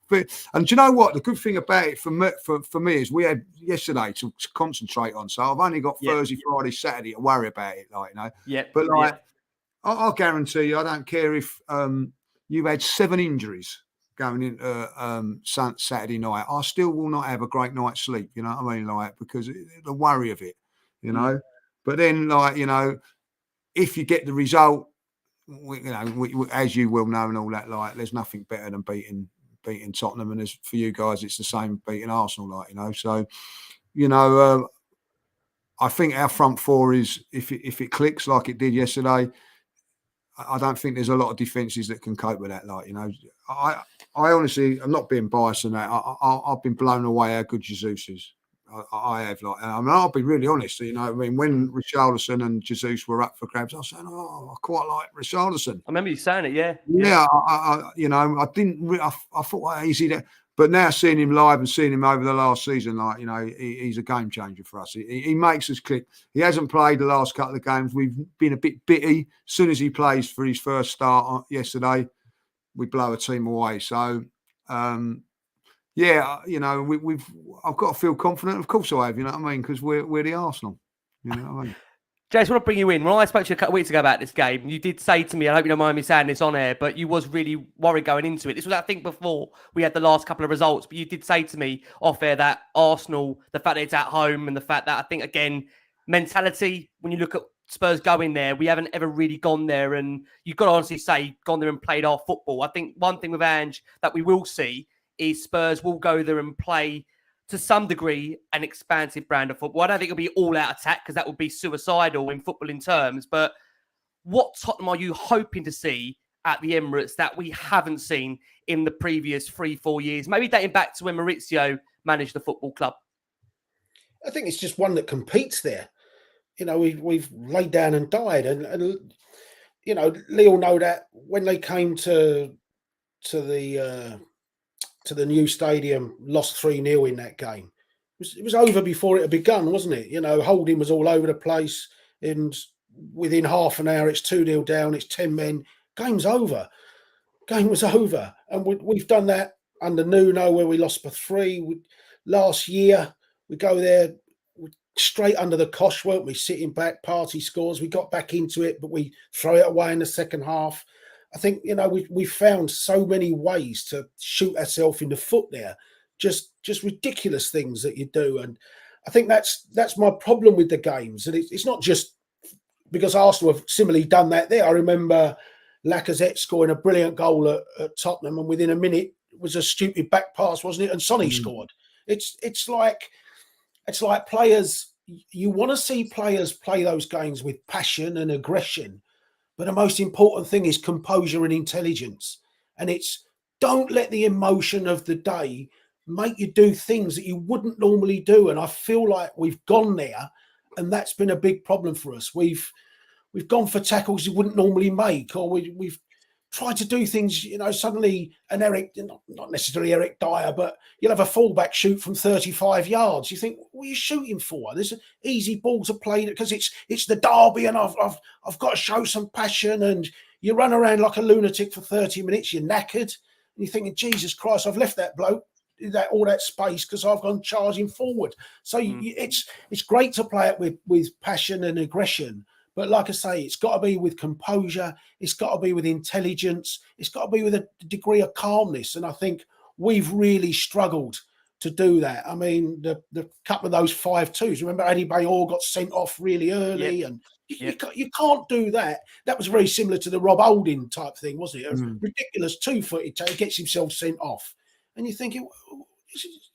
But and do you know what? The good thing about it for me is we had yesterday to concentrate on, so I've only got Thursday, Friday, Saturday to worry about it, like, Yeah. But like, I'll guarantee you, I don't care if you've had 7 injuries going into Saturday night. I still will not have a great night's sleep, you know what I mean? Like, because the worry of it, But then, like, if you get the result, as you will know and all that, like, there's nothing better than beating Tottenham, and for you guys, it's the same beating Arsenal, like, So, I think our front four is, if it clicks like it did yesterday, I don't think there's a lot of defences that can cope with that. Like, I honestly, I'm not being biased in that. I've been blown away how good Jesus is. I have, like, I mean, I'll be really honest. I mean, when Richarlison and Jesus were up for grabs, I was saying, I quite like Richarlison. I remember you saying it, yeah. Yeah, I didn't. I thought, well, easy there. But now seeing him live and seeing him over the last season, like, he's a game changer for us. He makes us click. He hasn't played the last couple of games. We've been a bit bitty. As soon as he plays for his first start yesterday, we blow a team away. So, yeah, I've got to feel confident. Of course I have, you know what I mean? Because we're the Arsenal. You know what I mean? Jason, I want to bring you in. When I spoke to you a couple of weeks ago about this game, you did say to me, I hope you don't mind me saying this on air, but you was really worried going into it. This was, I think, before we had the last couple of results, but you did say to me off air that Arsenal, the fact that it's at home and the fact that, I think, again, mentality, when you look at Spurs going there, we haven't ever really gone there, and you've got to honestly say, gone there and played our football. I think one thing with Ange that we will see is Spurs will go there and play, to some degree, an expansive brand of football. I don't think it'll be all-out attack, because that would be suicidal in footballing terms. But what Tottenham are you hoping to see at the Emirates that we haven't seen in the previous 3-4 years? Maybe dating back to when Maurizio managed the football club. I think it's just one that competes there. We've laid down and died. And Leo know that when they came to the new stadium, lost 3-0 in that game. It was over before it had begun, wasn't it? Holding was all over the place, and within half an hour, it's 2-0 down, it's 10 men. Game's over. Game was over. And we've done that under Nuno, where we lost by 3. Last year, we go there straight under the cosh, weren't we? Sitting back, Party scores. We got back into it, but we throw it away in the second half. I think, we found so many ways to shoot ourselves in the foot there. Just ridiculous things that you do. And I think that's my problem with the games. And it's not just because Arsenal have similarly done that there. I remember Lacazette scoring a brilliant goal at Tottenham, and within a minute it was a stupid back pass, wasn't it? And Sonny scored. It's like players, you want to see players play those games with passion and aggression. But the most important thing is composure and intelligence. And it's, don't let the emotion of the day make you do things that you wouldn't normally do. And I feel like we've gone there, and that's been a big problem for us. We've gone for tackles you wouldn't normally make, or we've try to do things, suddenly an Eric, not necessarily Eric Dyer, but you'll have a fullback shoot from 35 yards. You think, what are you shooting for? There's an easy ball to play because it's the derby and I've got to show some passion, and you run around like a lunatic for 30 minutes, you're knackered, and you're thinking, Jesus Christ, I've left that bloke all that space because I've gone charging forward. So it's great to play it with passion and aggression. But like I say, it's got to be with composure. It's got to be with intelligence. It's got to be with a degree of calmness. And I think we've really struggled to do that. I mean, the couple of those 5-2s, remember Eddie Bayor got sent off really early, and you can't do that. That was very similar to the Rob Holding type thing, wasn't it? A ridiculous 2-footed, he gets himself sent off. And you're thinking,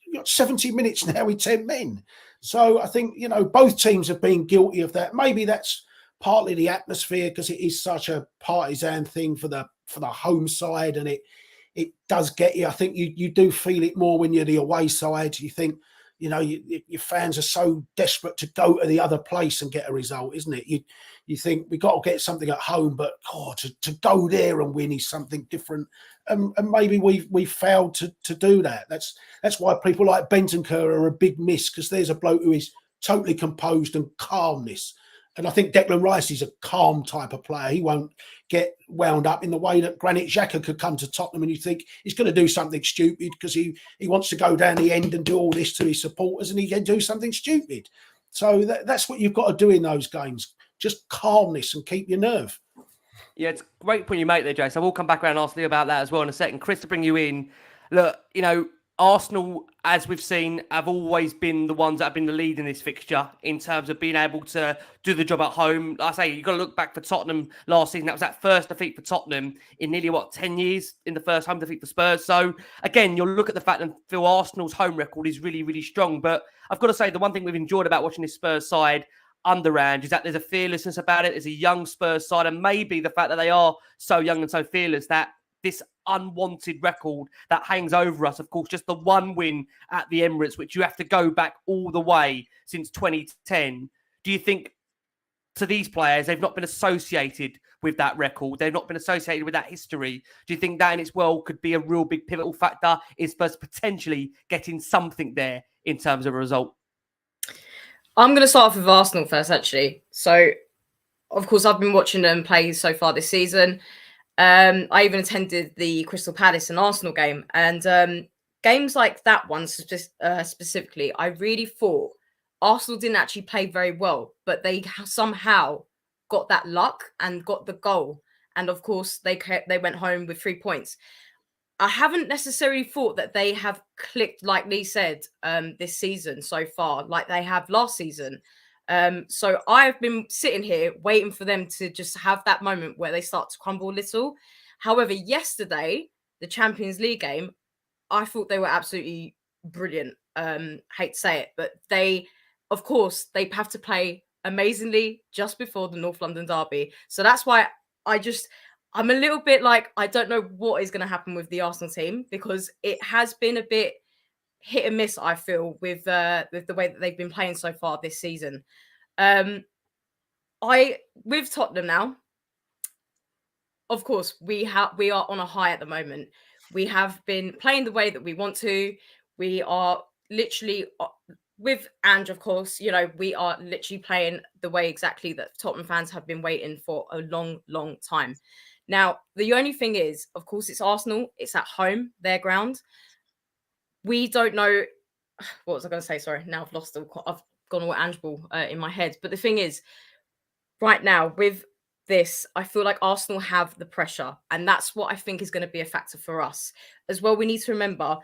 you've got 70 minutes now with 10 men. So I think, both teams have been guilty of that. Maybe that's partly the atmosphere because it is such a partisan thing for the home side, and it does get you. I think you do feel it more when you're the away side. You think, your fans are so desperate to go to the other place and get a result, isn't it? You think we've got to get something at home, but to go there and win is something different. And maybe we've failed to do that. That's why people like Bentancur are a big miss, because there's a bloke who is totally composed and calmness. And I think Declan Rice is a calm type of player. He won't get wound up in the way that Granit Xhaka could come to Tottenham, and you think he's going to do something stupid because he wants to go down the end and do all this to his supporters, and he can do something stupid. So that's what you've got to do in those games. Just calmness and keep your nerve. Yeah, it's a great point you make there, Jay. So we'll come back around and ask you about that as well in a second. Chris, to bring you in, look, Arsenal, as we've seen, have always been the ones that have been the lead in this fixture in terms of being able to do the job at home. Like I say, you've got to look back for Tottenham last season. That was that first defeat for Tottenham in nearly, 10 years in the first home defeat for Spurs. So, again, you'll look at the fact that Phil Arsenal's home record is really, really strong. But I've got to say, the one thing we've enjoyed about watching this Spurs side under Ange is that there's a fearlessness about it. There's a young Spurs side, and maybe the fact that they are so young and so fearless, that this unwanted record that hangs over us, of course, just the one win at the Emirates, which you have to go back all the way since 2010. Do you think to these players, they've not been associated with that record? They've not been associated with that history. Do you think that in its world could be a real big pivotal factor in Spurs potentially getting something there in terms of a result? I'm going to start off with Arsenal first, actually. So, of course, I've been watching them play so far this season. I even attended the Crystal Palace and Arsenal game, and games like that one specifically, I really thought Arsenal didn't actually play very well, but they somehow got that luck and got the goal, and of course they went home with 3 points. I haven't necessarily thought that they have clicked, like Lee said, this season so far, like they have last season. So I've been sitting here waiting for them to just have that moment where they start to crumble a little. However, yesterday, the Champions League game, I thought they were absolutely brilliant. Hate to say it, but they have to play amazingly just before the North London derby. So that's why I'm a little bit like, I don't know what is going to happen with the Arsenal team, because it has been a bit hit and miss, I feel, with the way that they've been playing so far this season. With Tottenham now, of course, we are on a high at the moment. We have been playing the way that we want to. We are literally, with Ange, of course, we are literally playing the way exactly that Tottenham fans have been waiting for a long, long time. Now, the only thing is, of course, it's Arsenal. It's at home, their ground. We don't know. What was I going to say? Sorry, now I've gone all Ange Ball in my head. But the thing is, right now with this, I feel like Arsenal have the pressure, and that's what I think is going to be a factor for us as well. We need to remember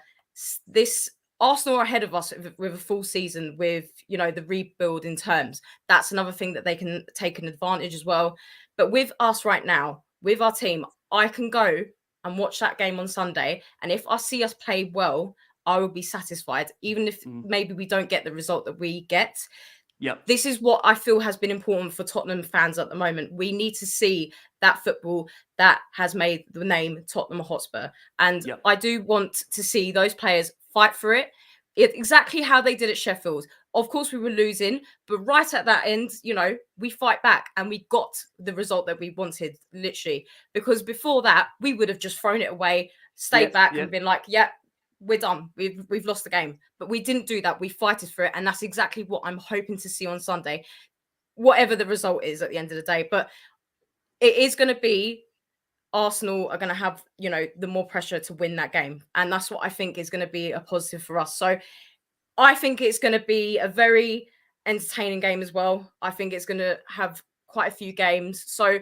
this: Arsenal are ahead of us with a full season, with the rebuild in terms. That's another thing that they can take an advantage as well. But with us right now, with our team, I can go and watch that game on Sunday, and if I see us play well, I will be satisfied, even if maybe we don't get the result that we get. Yep. This is what I feel has been important for Tottenham fans at the moment. We need to see that football that has made the name Tottenham Hotspur. And I do want to see those players fight for it. Exactly how they did at Sheffield. Of course, we were losing, but right at that end, you know, we fight back and we got the result that we wanted, literally. Because before that, we would have just thrown it away, stayed back and been like, yeah, we're done. We've lost the game. But we didn't do that. We fighted for it. And that's exactly what I'm hoping to see on Sunday, whatever the result is at the end of the day. But it is going to be Arsenal are going to have, you know, the more pressure to win that game. And that's what I think is going to be a positive for us. So I think it's going to be a very entertaining game as well. I think it's going to have quite a few games. So,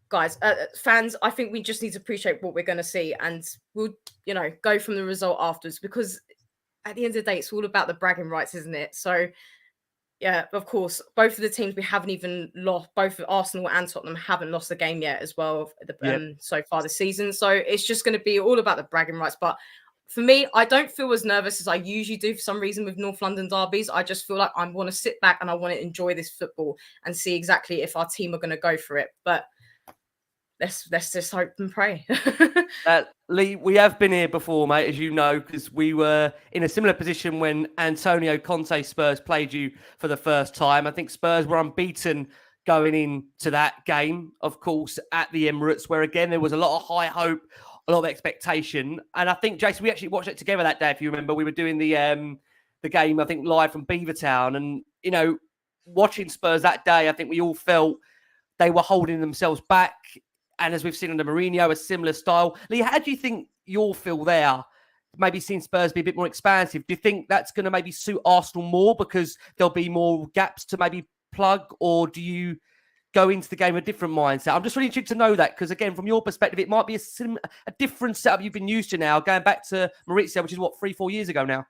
guys, fans, I think we just need to appreciate what we're going to see, and we'll, you know, go from the result afterwards, because at the end of the day, it's all about the bragging rights, isn't it? So, yeah, of course, both of the teams we haven't even lost, both Arsenal and Tottenham haven't lost a game yet as well so far this season. So it's just going to be all about the bragging rights. But for me, I don't feel as nervous as I usually do for some reason with North London derbies. I just feel like I want to sit back and I want to enjoy this football and see exactly if our team are going to go for it. But let's just hope and pray. Lee, we have been here before, mate, as you know, because we were in a similar position when Antonio Conte Spurs played you for the first time. I think Spurs were unbeaten going into that game, of course, at the Emirates, where, again, there was a lot of high hope, a lot of expectation. And I think, Jason, we actually watched it together that day, if you remember. We were doing the game, I think, live from Beavertown. And, you know, watching Spurs that day, I think we all felt they were holding themselves back. And as we've seen under Mourinho, a similar style. Lee, how do you think you'll feel there? Maybe seeing Spurs be a bit more expansive. Do you think that's going to maybe suit Arsenal more because there'll be more gaps to maybe plug? Or do you go into the game with a different mindset? I'm just really interested to know that, because, again, from your perspective, it might be a different setup you've been used to now, going back to Maurizio, which is, 3-4 years ago now?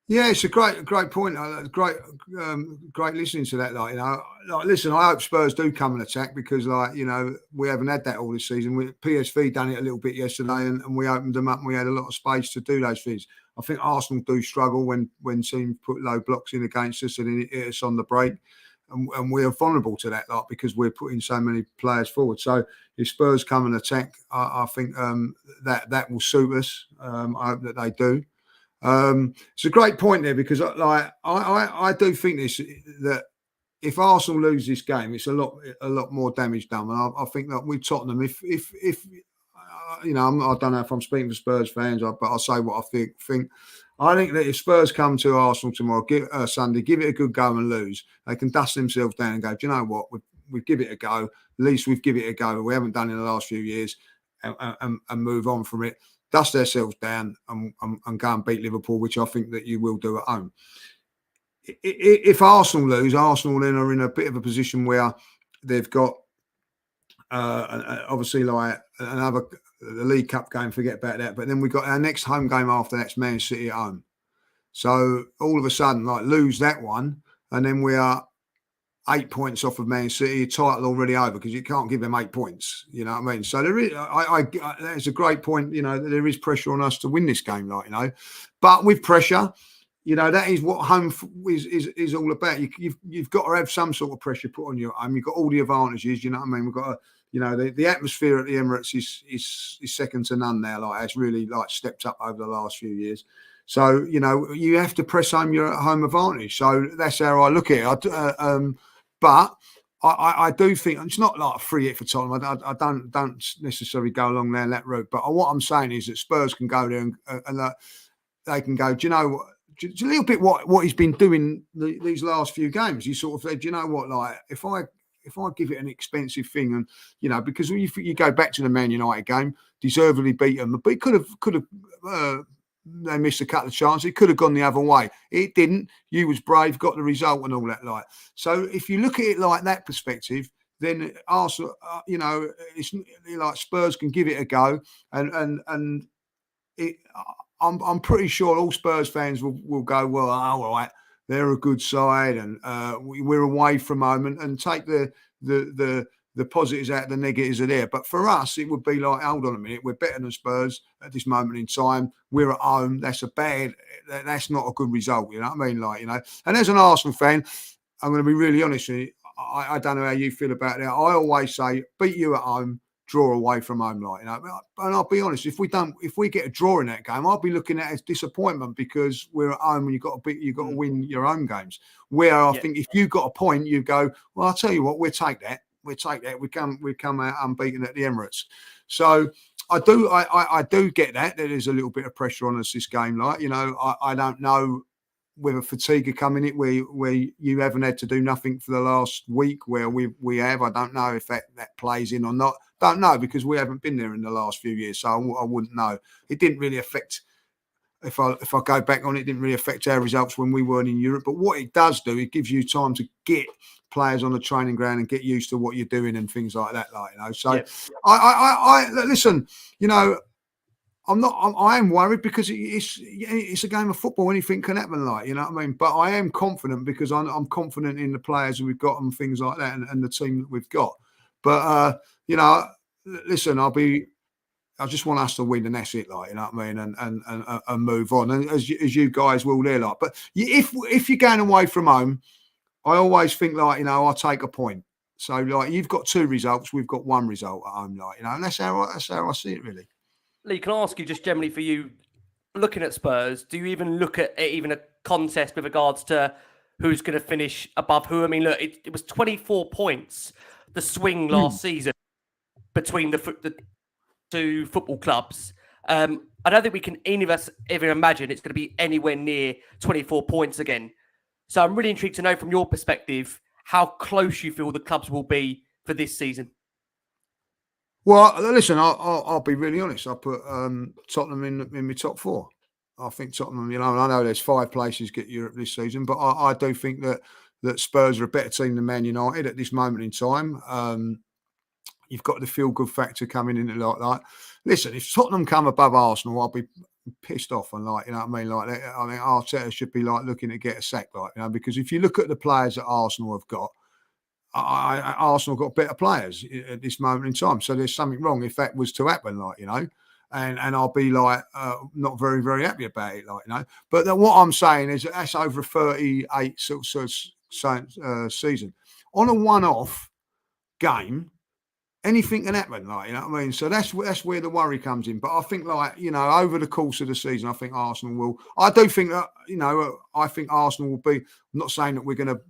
Yeah, it's a great point. Great listening to that. Like, you know, listen, I hope Spurs do come and attack, because, like, you know, we haven't had that all this season. PSV done it a little bit yesterday, and we opened them up and we had a lot of space to do those things. I think Arsenal do struggle when teams put low blocks in against us and it hit us on the break, and we are vulnerable to that, like, because we're putting so many players forward. So if Spurs come and attack, I think that will suit us. I hope that they do. It's a great point there, because I do think that if Arsenal lose this game, it's a lot more damage done. And I think that with Tottenham, if you know, I don't know if I'm speaking for Spurs fans, but I'll say what I think. I think that if Spurs come to Arsenal tomorrow, Sunday, give it a good go and lose, they can dust themselves down and go, do you know what? We give it a go. At least we've given it a go. We haven't done it in the last few years, and move on from it. Dust themselves down and go and beat Liverpool, which I think that you will do at home. If Arsenal lose, Arsenal then are in a bit of a position where they've got obviously like the League Cup game, forget about that. But then we've got our next home game after that's Man City at home. So all of a sudden, like, lose that one, and then we are 8 points off of Man City, title already over, because you can't give them 8 points. You know what I mean? So there is, that's a great point. You know, there is pressure on us to win this game, like, you know, but with pressure, you know, that is what home is all about. You've got to have some sort of pressure put on you at home. You've got all the advantages. You know what I mean? We've got to, you know, the atmosphere at the Emirates is second to none now. Like, it's really like stepped up over the last few years. So, you know, you have to press home your home advantage. So that's how I look at it. But I do think it's not like a free hit for Tottenham. I don't necessarily go along that route. But what I'm saying is that Spurs can go there and they can go, do you know what? It's a little bit what he's been doing these last few games. You sort of said, do you know what? Like, if I give it an expensive thing, and, you know, because when you go back to the Man United game, deservedly beat them, but he could have. They missed a couple of chances. It could have gone the other way. It didn't. You was brave, got the result and all that. Like, so if you look at it like that perspective, then Arsenal, you know, it's like Spurs can give it a go, and it. I'm pretty sure all Spurs fans will go, well, all right, they're a good side, and we're away from home, and take the positives out, the negatives are there. But for us, it would be like, hold on a minute, we're better than Spurs at this moment in time. We're at home. That's not a good result. You know what I mean? Like, you know, and as an Arsenal fan, I'm going to be really honest with you. I don't know how you feel about that. I always say, beat you at home, draw away from home, like, you know. And I'll be honest, if we get a draw in that game, I'll be looking at it as disappointment because we're at home and you've got to win your own games. Where I think if you got a point, you go, well, I'll tell you what, we'll take that. We come out unbeaten at the Emirates. So I do get that there's a little bit of pressure on us this game. Like, you know, I don't know whether fatigue are coming in where you haven't had to do nothing for the last week where we have. I don't know if that plays in or not. Don't know because we haven't been there in the last few years, so I wouldn't know. It didn't really affect. If I go back on it, didn't really affect our results when we weren't in Europe. But what it does do, it gives you time to get players on the training ground and get used to what you're doing and things like that. Like, you know, so I listen. You know, I am worried because it's a game of football. Anything can happen, like, you know what I mean. But I am confident because I'm confident in the players we've got and things like that, and the team that we've got. But you know, listen, I just want us to win, and that's it, like, you know what I mean, and move on, and as you guys will there, like. But if you're going away from home, I always think, like, you know, I'll take a point. So, like, you've got 2 results, we've got 1 result at home, like, you know, and that's how I see it, really. Lee, can I ask you just generally for you, looking at Spurs, do you even look at it, even a contest with regards to who's going to finish above who? I mean, look, it was 24 points, the swing last season between the 2 football clubs. I don't think we can any of us ever imagine it's going to be anywhere near 24 points again. So I'm really intrigued to know from your perspective how close you feel the clubs will be for this season. Well, listen, I'll be really honest. I put Tottenham in my top 4. I think Tottenham, you know, I know there's 5 places get Europe this season, but I do think that Spurs are a better team than Man United at this moment in time. You've got the feel-good factor coming in like that. Listen, if Tottenham come above Arsenal, I'll be pissed off and, like, you know what I mean, like, I mean, Arteta should be like looking to get a sack, like, you know, because if you look at the players that Arsenal have got, Arsenal got better players at this moment in time. So there's something wrong if that was to happen, like, you know, and I'll be like not very, very happy about it, like, you know. But what I'm saying is that's over a 38 season. On a one-off game, anything can happen, like, you know what I mean? So that's where the worry comes in. But I think, like, you know, over the course of the season, I think Arsenal will. I do think that, you know, I think Arsenal will be. I'm not saying that we're going to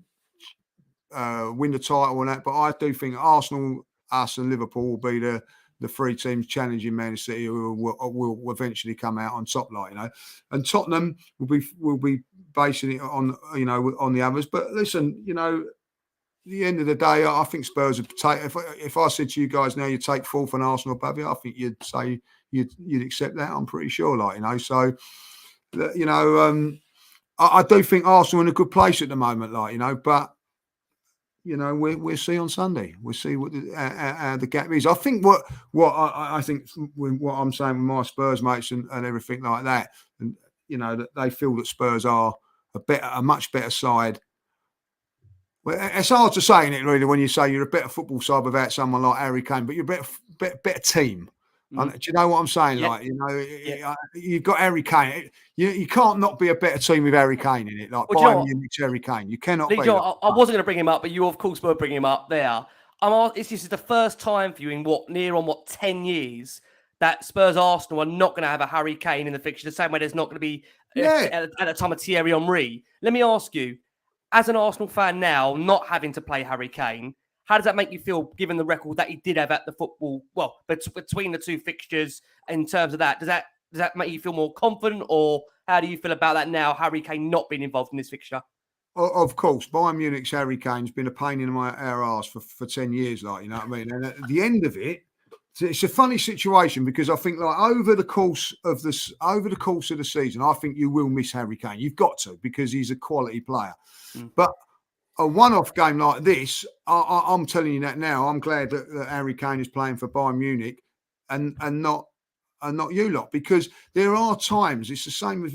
win the title and that, but I do think Arsenal, us, and Liverpool will be the 3 teams challenging Man City who will eventually come out on top, like, you know. And Tottenham will be basing it on, you know, on the others. But listen, you know, at the end of the day, I think Spurs would take. If I said to you guys now, you take 4th and Arsenal above you, I think you'd say you'd accept that. I'm pretty sure, like, you know. So, you know, I do think Arsenal in a good place at the moment, like, you know, but. You know, we'll see on Sunday. We'll see what the gap is. I think what I think what I'm saying with my Spurs mates and everything like that, and, you know, that they feel that Spurs are a much better side. Well, it's hard to say, isn't it, really, when you say you're a better football side without someone like Harry Kane, but you're a better team. Do you know what I'm saying? Yeah. Like, you know, you've got Harry Kane. You can't not be a better team with Harry Kane in it. Like, Bayern Munich, Harry Kane. You cannot be. I wasn't going to bring him up, but you, of course, were bringing him up there. This is the first time for you in 10 years that Spurs Arsenal are not going to have a Harry Kane in the fixture, the same way there's not going to be at the time of Thierry Henry. Let me ask you, as an Arsenal fan now, not having to play Harry Kane, how does that make you feel, given the record that he did have at the football? Well, between the 2 fixtures, in terms of that, does that make you feel more confident, or how do you feel about that now, Harry Kane not being involved in this fixture? Of course, Bayern Munich's Harry Kane's been a pain in our arse for 10 years, like, you know what I mean. And at the end of it, it's a funny situation because I think, like, over the course of the season, I think you will miss Harry Kane. You've got to, because he's a quality player, but. A one-off game like this, I'm telling you that now. I'm glad that Harry Kane is playing for Bayern Munich and not you lot, because there are times it's the same with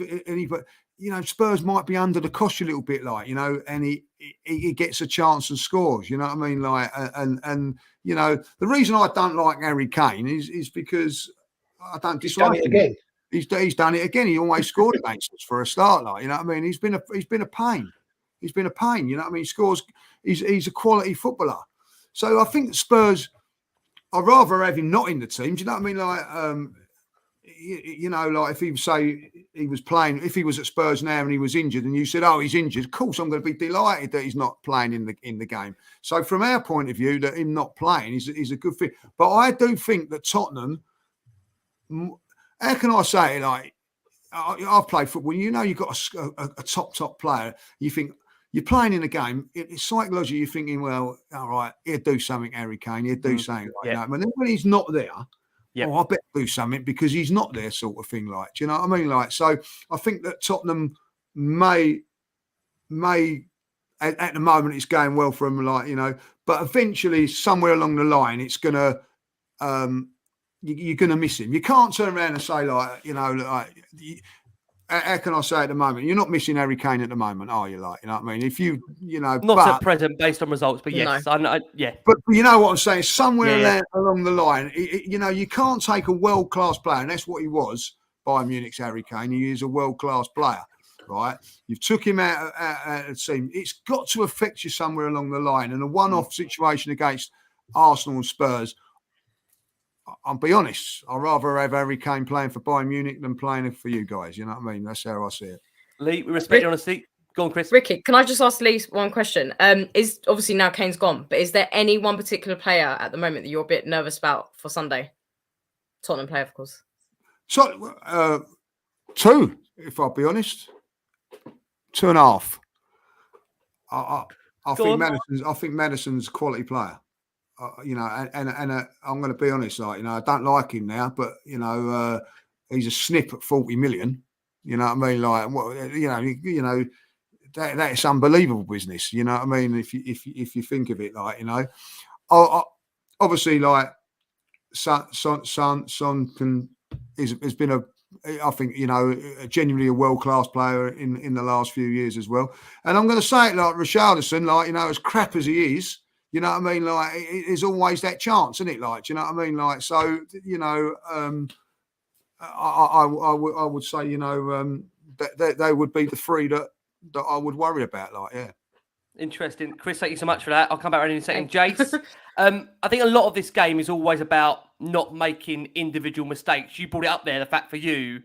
but, you know, Spurs might be under the cosh a little bit, like, you know, and he gets a chance and scores. You know what I mean? Like, and you know, the reason I don't like Harry Kane is because I don't dislike him. Again. He's done it again. He always scored against us for a start, like, you know what I mean. He's been a pain. He's been a pain, you know what I mean? He scores. He's a quality footballer. So I think Spurs I'd rather have him not in the team. Do you know what I mean? Like, you know, like if he say he was playing, if he was at Spurs now and he was injured, and you said, "Oh, he's injured," of course I'm going to be delighted that he's not playing in the game. So from our point of view, that him not playing is a good thing. But I do think that Tottenham. How can I say it? Like, I've played football. You know, you've got a top player. You think you're playing in a game. It's psychologically you're thinking, well, all right, he'll do something, Harry Kane. He'll do something like that. And then when he's not there. Oh, I better do something because he's not there, sort of thing. Like, do you know what I mean? Like, so I think that Tottenham may at the moment it's going well for them, like, you know, but eventually somewhere along the line it's gonna you're gonna miss him. You can't turn around and say, like, you know, like, how can I say at the moment? You're not missing Harry Kane at the moment, are you? Like, you know what I mean? If you know, not at present based on results, but yes, No. yeah. But you know what I'm saying? Somewhere along the line, you know, you can't take a world-class player, and that's what he was, Bayern Munich's Harry Kane. He is a world-class player, right? You've took him out of the team. It's got to affect you somewhere along the line. And a one-off situation against Arsenal and Spurs, I'll be honest, I'd rather have Harry Kane playing for Bayern Munich than playing for you guys. You know what I mean? That's how I see it. Lee, we respect your honesty. Go on, Chris. Ricky, can I just ask Lee one question? Is obviously now Kane's gone, but is there any one particular player at the moment that you're a bit nervous about for Sunday? Tottenham player, of course. So, two, if I'll be honest. 2.5. I think Madison's a quality player. You know, and I'm going to be honest, like, you know, I don't like him now, but, you know, he's a snip at 40 million. You know what I mean? Like, what, you know, that's unbelievable business. You know what I mean? If you think of it, like, you know, obviously, like, Son has been I think, you know, genuinely a world-class player in the last few years as well. And I'm going to say it, like, Richarlison, like, you know, as crap as he is, you know what I mean? Like, there's always that chance, isn't it? Like, do you know what I mean? Like, so, you know, I would say, you know, that they would be the three that I would worry about. Like, yeah. Interesting. Chris, thank you so much for that. I'll come back around in a second. Jace, I think a lot of this game is always about not making individual mistakes. You brought it up there, the fact for you.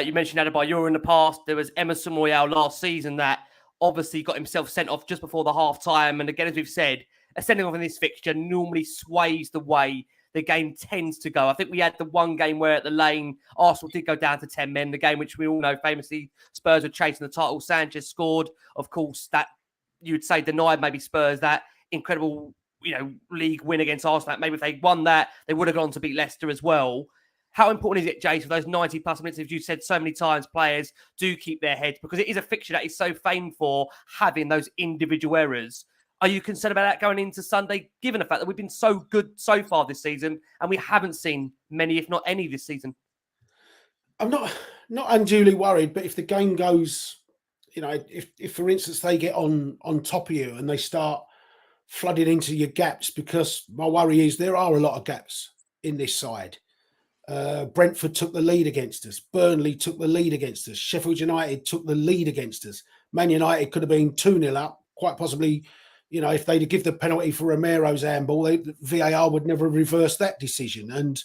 You mentioned Adebayor in the past. There was Emerson Royale last season that obviously got himself sent off just before the half-time. And again, as we've said, a sending off in this fixture normally sways the way the game tends to go. I think we had the one game where at the Lane, Arsenal did go down to 10 men. The game which we all know famously Spurs were chasing the title. Sanchez scored. Of course, that you would say denied maybe Spurs that incredible, you know, league win against Arsenal. Maybe if they won that, they would have gone to beat Leicester as well. How important is it, Jace, for those 90 plus minutes, as you said so many times, players do keep their heads, because it is a fixture that is so famed for having those individual errors. Are you concerned about that going into Sunday, given the fact that we've been so good so far this season and we haven't seen many, if not any, this season? I'm not unduly worried, but if the game goes, you know, if for instance they get on top of you and they start flooding into your gaps, because my worry is there are a lot of gaps in this side. Brentford took the lead against us. Burnley took the lead against us. Sheffield United took the lead against us. Man United could have been 2-0 up, quite possibly. You know, if they'd give the penalty for Romero's handball, VAR would never reverse that decision. And,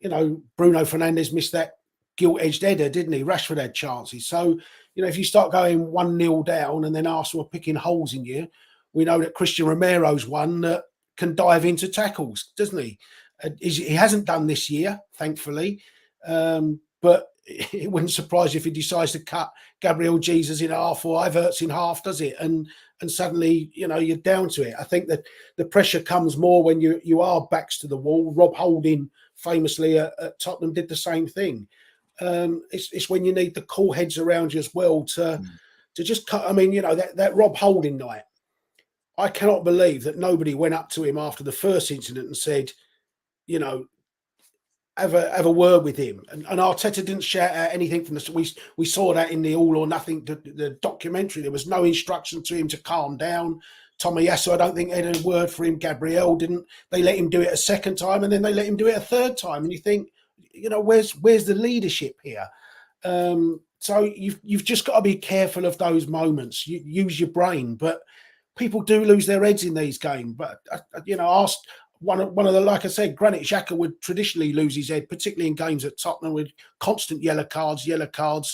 you know, Bruno Fernandes missed that gilt-edged header, didn't he? Rashford had chances. So, you know, if you start going 1-0 down and then Arsenal are picking holes in you, we know that Christian Romero's one that can dive into tackles, doesn't he? He hasn't done this year, thankfully. But it wouldn't surprise you if he decides to cut Gabriel Jesus in half or Havertz in half, does it? And suddenly, you know, you're down to it. I think that the pressure comes more when you are backs to the wall. Rob Holding famously at Tottenham did the same thing. It's when you need the cool heads around you as well to just cut. I mean, you know, that Rob Holding night, I cannot believe that nobody went up to him after the first incident and said, you know, have a word with him. And Arteta didn't shout out anything from the. We saw that in the All or Nothing the documentary. There was no instruction to him to calm down. Tomiyasu, I don't think they had a word for him. Gabriel didn't. They let him do it a second time, and then they let him do it a third time. And you think, you know, where's the leadership here? So you've just got to be careful of those moments. You use your brain, but people do lose their heads in these games. But you know, one of the, like I said, Granit Xhaka would traditionally lose his head, particularly in games at Tottenham with constant yellow cards,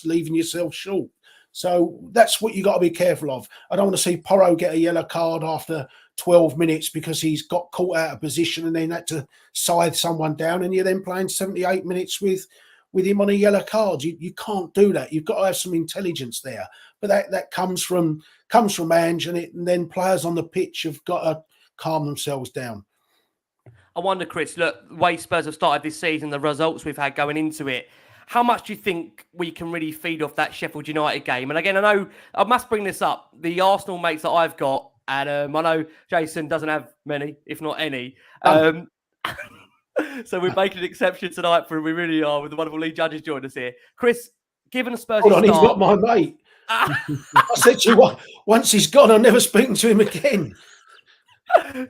leaving yourself short. So that's what you got to be careful of. I don't want to see Porro get a yellow card after 12 minutes because he's got caught out of position and then had to side someone down, and you're then playing 78 minutes with him on a yellow card. You can't do that. You've got to have some intelligence there. But that comes from Ange, and then players on the pitch have got to calm themselves down. I wonder, Chris, look, the way Spurs have started this season, the results we've had going into it, how much do you think we can really feed off that Sheffield United game? And again, I know I must bring this up. The Arsenal mates that I've got, and I know Jason doesn't have many, if not any. So we're making an exception tonight for him. We really are, with the wonderful league judges joining us here. Chris, given the Spurs Hold on, start... he's not my mate. I said to you, once he's gone, I'm never speaking to him again.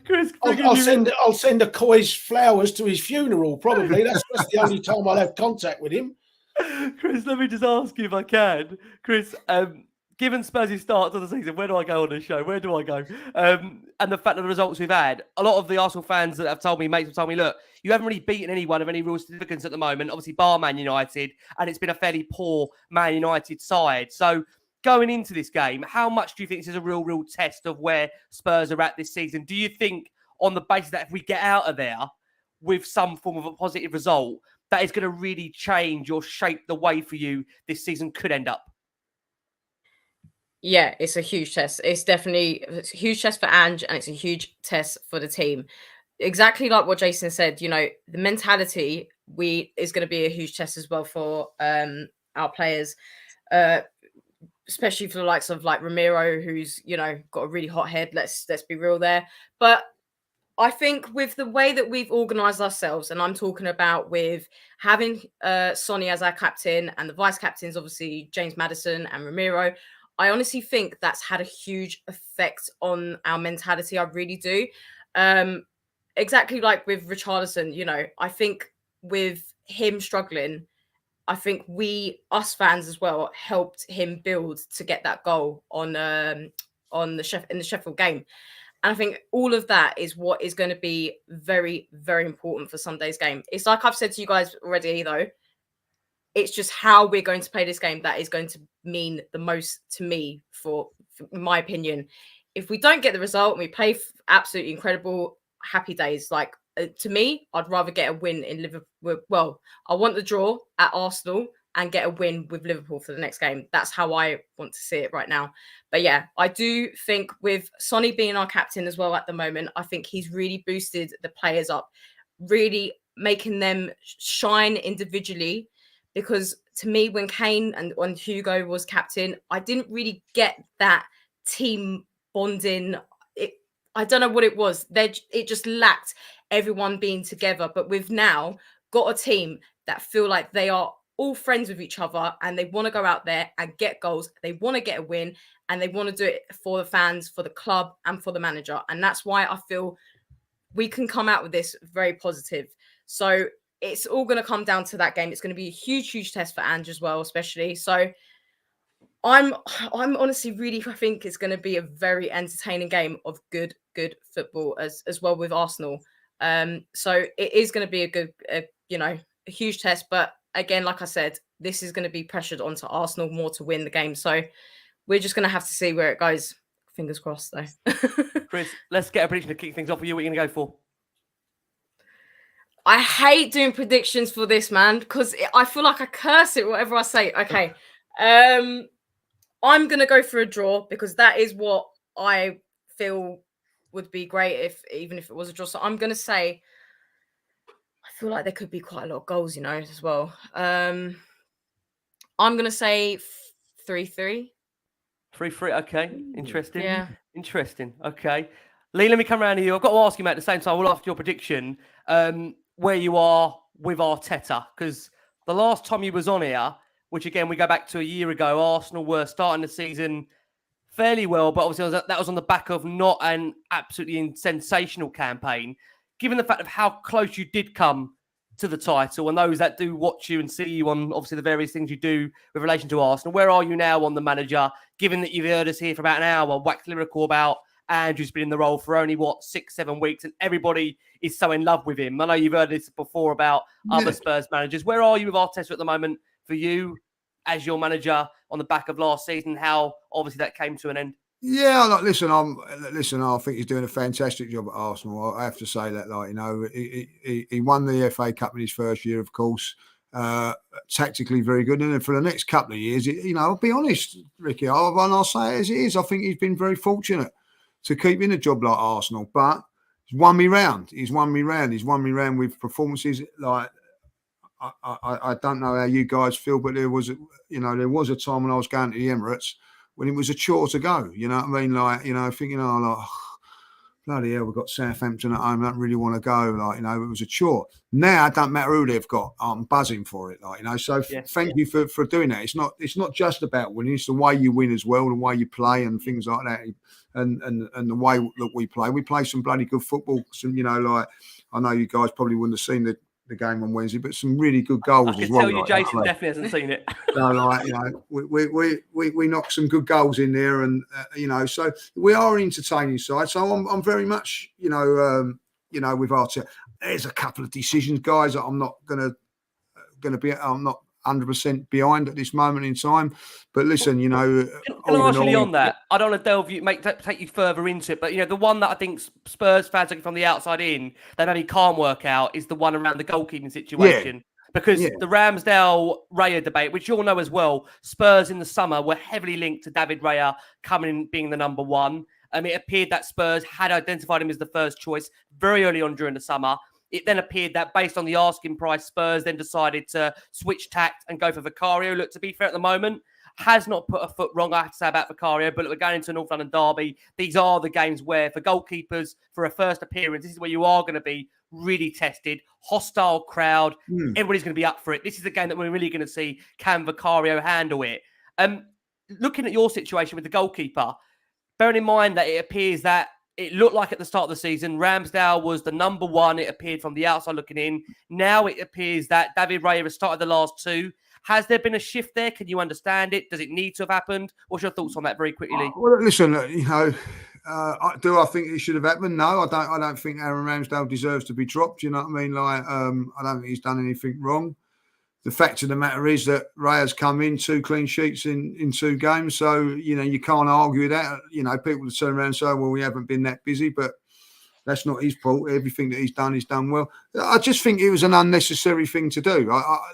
Chris, I'll send a Coy's flowers to his funeral, probably. That's the only time I'll have contact with him. Chris, let me just ask you if I can. Chris, given Spurs' start to the season, where do I go on this show? Where do I go? And the fact of the results we've had, a lot of the Arsenal fans that have told me, mates have told me, look, you haven't really beaten anyone of any real significance at the moment, obviously bar Man United, and it's been a fairly poor Man United side. So going into this game, how much do you think this is a real test of where Spurs are at this season? Do you think, on the basis that if we get out of there with some form of a positive result, that is going to really change or shape the way for you this season could end up? Yeah, it's a huge test. It's a huge test for Ange, and it's a huge test for the team. Exactly like what Jason said, the mentality is going to be a huge test as well for our players, especially for the likes of like Ramiro, who's got a really hot head. Let's be real there. But I think with the way that we've organised ourselves, and I'm talking about with having Sonny as our captain and the vice captains, obviously James Maddison and Ramiro, I honestly think that's had a huge effect on our mentality. I really do. Exactly like with Richarlison, I think with him struggling, I think us fans as well, helped him build to get that goal in the Sheffield game. And I think all of that is what is going to be very, very important for Sunday's game. It's like I've said to you guys already, though. It's just how we're going to play this game that is going to mean the most to me, for my opinion. If we don't get the result and we play absolutely incredible, happy days. Like, to me, I'd rather get a win in Liverpool. Well, I want the draw at Arsenal and get a win with Liverpool for the next game. That's how I want to see it right now. But yeah, I do think with Sonny being our captain as well at the moment, I think he's really boosted the players up, really making them shine individually. Because to me, when Kane and when Hugo was captain, I didn't really get that team bonding. I don't know what it was. It just lacked everyone being together. But we've now got a team that feel like they are all friends with each other, and they want to go out there and get goals. They want to get a win, and they want to do it for the fans, for the club, and for the manager. And that's why I feel we can come out with this very positive. So it's all going to come down to that game. It's going to be a huge test for Ange as well, especially. So I'm honestly I think it's going to be a very entertaining game of good football as well with Arsenal. So it is going to be a huge test. But again, like I said, this is going to be pressured onto Arsenal more to win the game. So we're just going to have to see where it goes. Fingers crossed, though. Chris, let's get a prediction to kick things off with you. What are you going to go for? I hate doing predictions for this, man, because I feel like I curse it whatever I say. Okay. I'm going to go for a draw because that is what I feel would be great even if it was a draw. So I'm going to say, I feel like there could be quite a lot of goals, as well. I'm going to say 3-3. 3-3. Okay. Interesting. Yeah. Interesting. Okay. Lee, let me come around to you. I've got to ask you, mate, at the same time. We'll ask your prediction where you are with Arteta, because the last time he was on here, which again, we go back to a year ago, Arsenal were starting the season fairly well, but obviously that was on the back of not an absolutely sensational campaign. Given the fact of how close you did come to the title, and those that do watch you and see you on obviously the various things you do with relation to Arsenal, where are you now on the manager, given that you've heard us here for about an hour, wax lyrical about Andrew's been in the role for only, 6-7 weeks, and everybody is so in love with him. I know you've heard this before about other Spurs managers. Where are you with Arteta at the moment for you as your manager on the back of last season? How obviously that came to an end? Yeah, listen. I think he's doing a fantastic job at Arsenal. I have to say that. He won the FA Cup in his first year, of course. Tactically very good, and then for the next couple of years, I'll be honest, Ricky. I'll say it as it is. I think he's been very fortunate to keep in a job like Arsenal, but he's won me round. He's won me round with performances like. I don't know how you guys feel, but there was a time when I was going to the Emirates when it was a chore to go. You know what I mean? Thinking, bloody hell, we've got Southampton at home. I don't really want to go. It was a chore. Now it don't matter who they've got. I'm buzzing for it. So thank you for doing that. It's not just about winning. It's the way you win as well, the way you play and things like that, and the way that we play. We play some bloody good football. I know you guys probably wouldn't have seen the game on Wednesday, but some really good goals as well. I can tell you, Jason definitely hasn't seen it. We knocked some good goals in there, and so we are an entertaining side. So I'm very much, with Arteta. There's a couple of decisions, guys, that I'm not gonna be. I'm not 100% behind at this moment in time. But listen, Can I ask you on that? I don't want to delve you, take you further into it, but the one that I think Spurs fans looking from the outside in, they maybe can't work out is the one around the goalkeeping situation. Yeah. Because the Ramsdale-Raya debate, which you all know as well, Spurs in the summer were heavily linked to David Raya coming in being the number one. It appeared that Spurs had identified him as the first choice very early on during the summer. It then appeared that based on the asking price, Spurs then decided to switch tact and go for Vicario. Look, to be fair at the moment, has not put a foot wrong, I have to say, about Vicario. But look, we're going into a North London derby. These are the games where, for goalkeepers, for a first appearance, this is where you are going to be really tested. Hostile crowd. Everybody's going to be up for it. This is the game that we're really going to see, can Vicario handle it? Looking at your situation with the goalkeeper, bearing in mind that it appears that it looked like at the start of the season, Ramsdale was the number one. It appeared from the outside looking in. Now it appears that David Raya has started the last two. Has there been a shift there? Can you understand it? Does it need to have happened? What's your thoughts on that very quickly, Lee? Well, listen, do I think it should have happened? No, I don't think Aaron Ramsdale deserves to be dropped. You know what I mean? I don't think he's done anything wrong. The fact of the matter is that Raya's come in 2 clean sheets in 2 games. So, you can't argue with that. People turn around and say, well, we haven't been that busy, but that's not his fault. Everything that he's done well. I just think it was an unnecessary thing to do.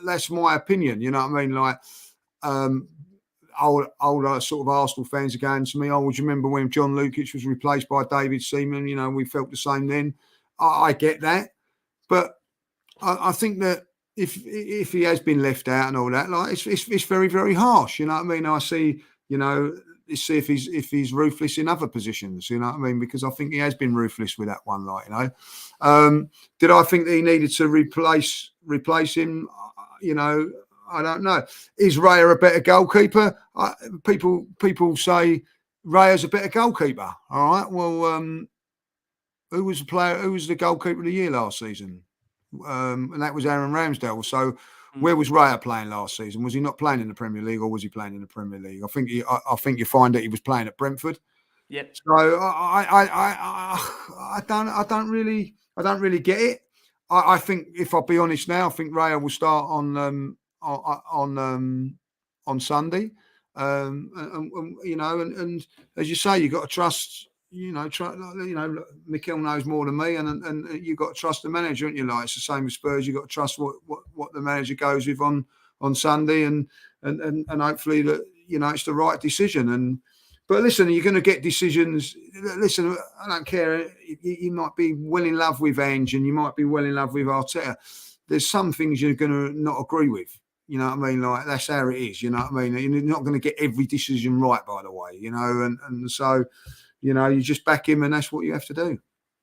That's my opinion. You know what I mean? Older sort of Arsenal fans are going to me, would you remember when John Lukic was replaced by David Seaman? We felt the same then. I get that. But I think that if he has been left out and all that, it's very, very harsh. You know what I mean? I see, let's see if he's ruthless in other positions. You know what I mean? Because I think he has been ruthless with that one. Did I think that he needed to replace him? I don't know. Is Raya a better goalkeeper? People say Raya's a better goalkeeper. All right. Well, who was the goalkeeper of the year last season? And that was Aaron Ramsdale. So where was Raya playing last season? Was he not playing in the Premier League, or was he playing in the Premier League? I think you find that he was playing at Brentford. Yep. So I don't really get it. I think, if I'll be honest now, I think Raya will start on Sunday. And as you say, you've got to trust. Mikel knows more than me, and you've got to trust the manager, haven't you? It's the same with Spurs. You've got to trust what the manager goes with on Sunday, and hopefully that it's the right decision. But listen, you're going to get decisions. Listen, I don't care. You might be well in love with Ange, and you might be well in love with Arteta. There's some things you're going to not agree with. You know what I mean? That's how it is. You know what I mean? You're not going to get every decision right, by the way. And so. You just back him, and that's what you have to do.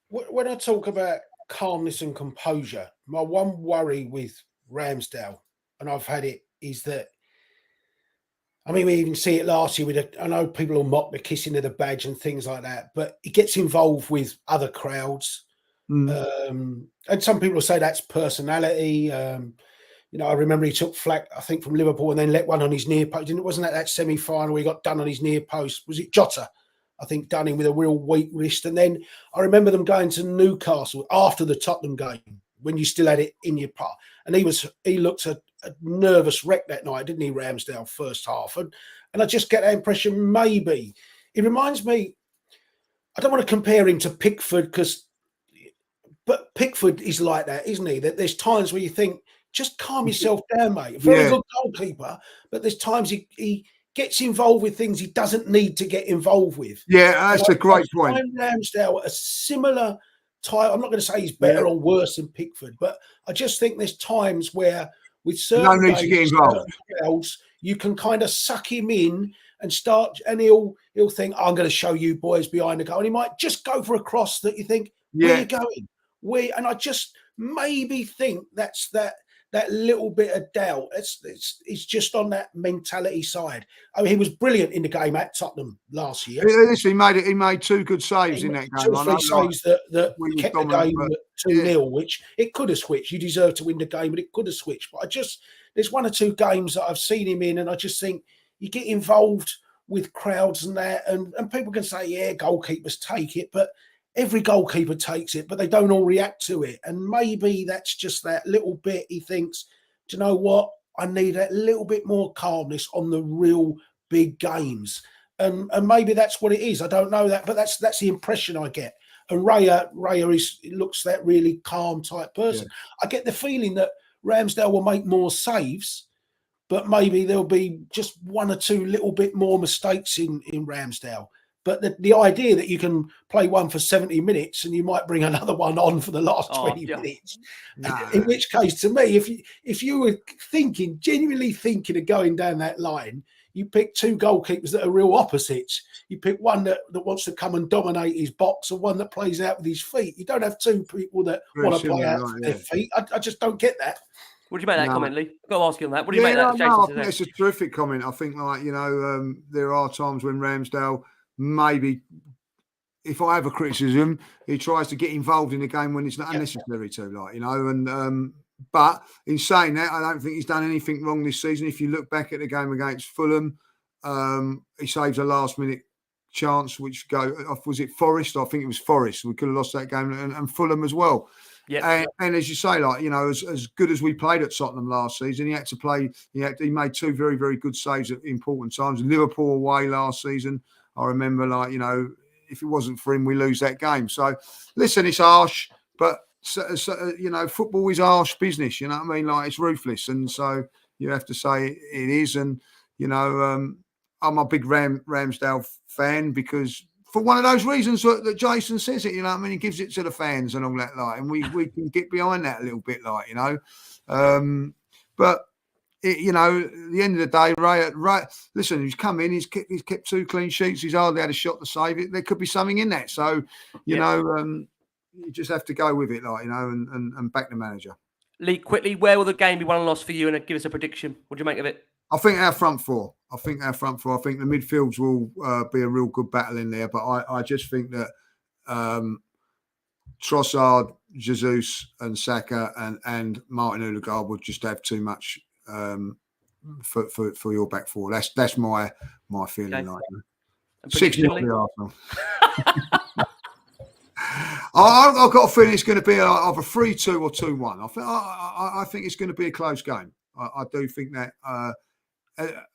When I talk about calmness and composure, my one worry with Ramsdale, and I've had it, is that, we even see it last year I know people will mock the kissing of the badge and things like that, but he gets involved with other crowds. And some people say that's personality. I remember he took flack, I think, from Liverpool, and then let one on his near post. Wasn't that semi-final where he got done on his near post? Was it Jota? I think done him with a real weak wrist. And then I remember them going to Newcastle after the Tottenham game when you still had it in your part. And he looked a nervous wreck that night, didn't he, Ramsdale, first half? And I just get that impression maybe. It reminds me, I don't want to compare him to Pickford but Pickford is like that, isn't he? That there's times where you think, just calm yourself down, mate. Very good goalkeeper, but there's times he gets involved with things he doesn't need to get involved with. Yeah, that's a great point. Ramsdale, a similar type. I'm not going to say he's better or worse than Pickford, but I just think there's times where with certain need to get involved. Crowds, you can kind of suck him in and start, and he'll think, I'm going to show you boys behind the goal. And he might just go for a cross that you think, where are you going? And I just maybe think that's that little bit of doubt. It's just on that mentality side. I mean, he was brilliant in the game at Tottenham last year. He made 2 good saves in that game. 2 or 3 saves that kept the game at 2-0, which it could have switched. You deserve to win the game, but it could have switched. But there's 1 or 2 games that I've seen him in, and I just think you get involved with crowds and that, and people can say, yeah, goalkeepers take it, but every goalkeeper takes it, but they don't all react to it. And maybe that's just that little bit he thinks, do you know what? I need a little bit more calmness on the real big games. And maybe that's what it is. I don't know that, but that's the impression I get. And Raya looks that really calm type person. Yeah. I get the feeling that Ramsdale will make more saves, but maybe there'll be just 1 or 2 little bit more mistakes in Ramsdale. But the idea that you can play one for 70 minutes and you might bring another one on for the last 20 minutes, in which case, to me, if you were genuinely thinking of going down that line, you pick 2 goalkeepers that are real opposites. You pick one that wants to come and dominate his box and one that plays out with his feet. You don't have 2 people that want to play out with their feet. I just don't get that. What do you make that comment, Lee? I've got to ask you on that. What do you make that, Jason? I think it's a terrific comment. I think, there are times when Ramsdale, maybe, if I have a criticism, he tries to get involved in the game when it's not unnecessary to, but in saying that, I don't think he's done anything wrong this season. If you look back at the game against Fulham, he saves a last-minute chance, which was it Forest? I think it was Forest. We could have lost that game, and Fulham as well. Yeah, and as you say, as good as we played at Tottenham last season, he had to play. He made 2 very, very good saves at important times. Liverpool away last season, I remember, if it wasn't for him, we lose that game. So, listen, it's harsh, but football is harsh business. You know what I mean? It's ruthless, and so you have to say it is. And I'm a big Ramsdale fan because, for one of those reasons that Jason says it, he gives it to the fans and all that, and we can get behind that a little bit, but at the end of the day, Ray, listen, he's come in, he's kept 2 clean sheets, he's hardly had a shot to save it. There could be something in that, so you just have to go with it, and back the manager. Lee, quickly, where will the game be won and lost for you, and give us a prediction? What do you make of it? I think our front four. I think the midfields will be a real good battle in there. But I just think that Trossard, Jesus, and Saka and Martin Odegaard would just have too much for your back four. That's my feeling. Okay. 6-0 Arsenal. I've got a feeling it's going to be either 3-2 or 2-1. I think it's going to be a close game. I do think that.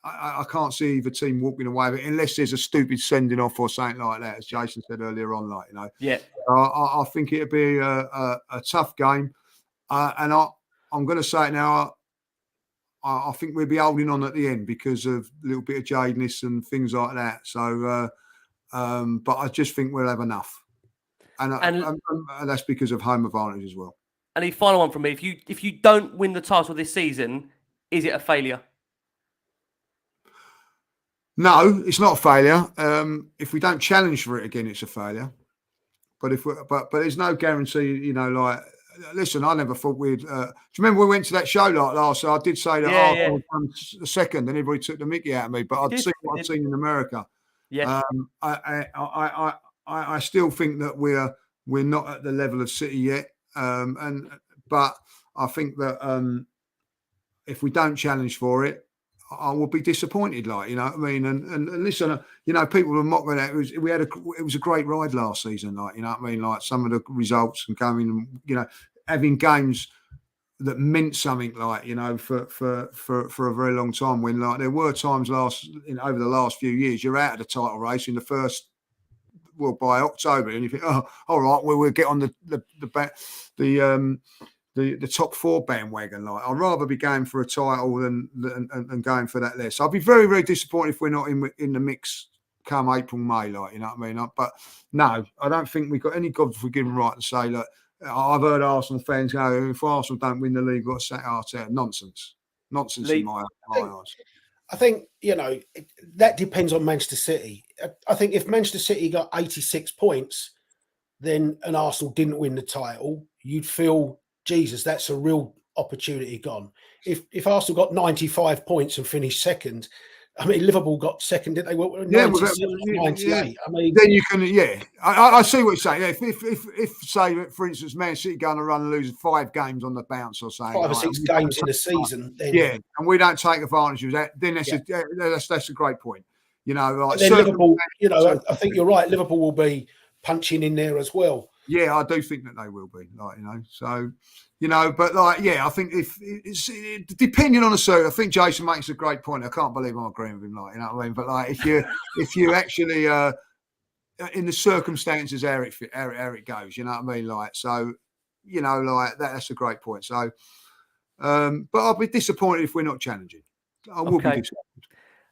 I can't see either team walking away with it unless there's a stupid sending off or something like that, as Jason said earlier on. Yeah. I think it'll be a tough game, and I'm going to say it now. I think we'll be holding on at the end because of a little bit of jadedness and things like that. So, but I just think we'll have enough, and that's because of home advantage as well. And the final one from me: if you don't win the title this season, is it a failure? No, it's not a failure. If we don't challenge for it again, it's a failure. But but there's no guarantee. Listen, I never thought we'd. Do you remember we went to that show last? So I did say that I was a second, and everybody took the mickey out of me. But I'd seen what I'd seen in America. Yeah. I still think that we're not at the level of City yet. But I think that if we don't challenge for it, I would be disappointed, like, you know what I mean? And listen, you know, people were mocking that. It was a great ride last season, like, you know what I mean? Like some of the results and coming and, you know, having games that meant something, like, you know, for a very long time, when like there were times over the last few years, you're out of the title race in the first, well, by October, and you think, oh, all right, well, we'll get on the top four bandwagon. Like, I'd rather be going for a title than going for that list. I'd be very, very disappointed if we're not in the mix come April, May. Like, you know what I mean? But no, I don't think we've got any God-forgiven right to say, look, I've heard Arsenal fans go, if Arsenal don't win the league, we've got to sack Arteta. Nonsense in my eyes. I think, you know, that depends on Manchester City. I think if Manchester City got 86 points, then and Arsenal didn't win the title, you'd feel, Jesus, that's a real opportunity gone. If Arsenal got 95 points and finished second, I mean, Liverpool got second, didn't they? Well, 98. Yeah. I mean, then you can, I see what you're saying. Yeah, if say, for instance, Man City go on a run and lose 5 games on the bounce or something, 5 or 6 games in a season, then, and we don't take advantage of that, then that's a great point. You know, like, then Liverpool, you know, I think you're right. Liverpool will be punching in there as well. Yeah, I do think that they will be, like, you know, so, you know, but like, yeah, I think if it's depending on the circuit, I think Jason makes a great point. I can't believe I'm agreeing with him, like, you know what I mean? But like, if you actually, in the circumstances, how it goes, you know what I mean? Like, so, you know, like that's a great point. So, but I'll be disappointed if we're not challenging. I will be disappointed.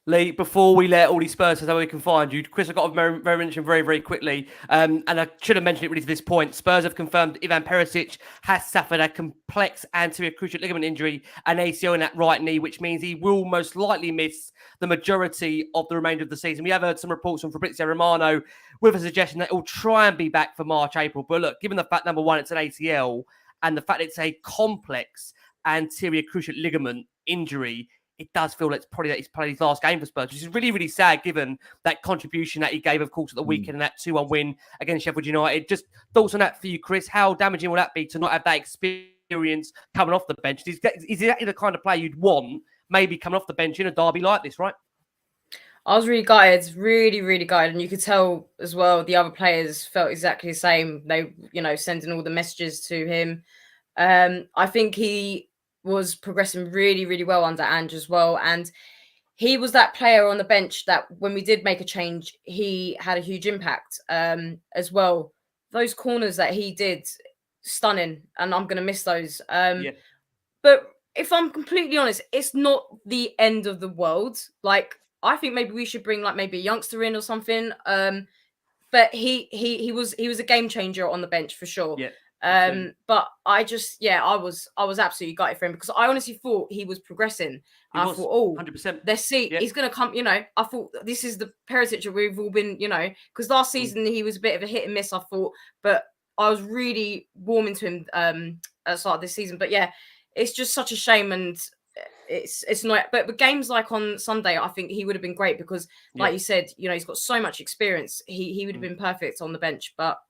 Lee, before we let all these Spurs know where we can find you, Chris, I've got to mention very, very quickly, and I should have mentioned it really to this point. Spurs have confirmed Ivan Perisic has suffered a complex anterior cruciate ligament injury, an ACL in that right knee, which means he will most likely miss the majority of the remainder of the season. We have heard some reports from Fabrizio Romano with a suggestion that he'll try and be back for March, April. But look, given the fact, number one, it's an ACL, and the fact it's a complex anterior cruciate ligament injury, it does feel like it's probably that he's played his last game for Spurs, which is really, really sad given that contribution that he gave, of course, at the weekend and that 2-1 win against Sheffield United. Just thoughts on that for you, Chris. How damaging will that be to not have that experience coming off the bench? Is exactly the kind of player you'd want, maybe coming off the bench in a derby like this, right? I was really gutted, really, really gutted. And you could tell as well, the other players felt exactly the same. They, you know, sending all the messages to him. I think he was progressing really, really well under Ange as well. And he was that player on the bench that when we did make a change, he had a huge impact as well. Those corners that he did, stunning. And I'm going to miss those. But if I'm completely honest, it's not the end of the world. Like, I think maybe we should bring like maybe a youngster in or something. But he was a game changer on the bench for sure. Yeah. But I just, I was absolutely gutted for him because I honestly thought he was progressing. I thought, oh, 100%. Let's see, he's going to come, you know, I thought this is the Perisic that we've all been, you know, because last season he was a bit of a hit and miss, I thought, but I was really warming to him at the start of this season. But yeah, it's just such a shame, and it's not, but games like on Sunday, I think he would have been great because like you said, you know, he's got so much experience. He would have been perfect on the bench, but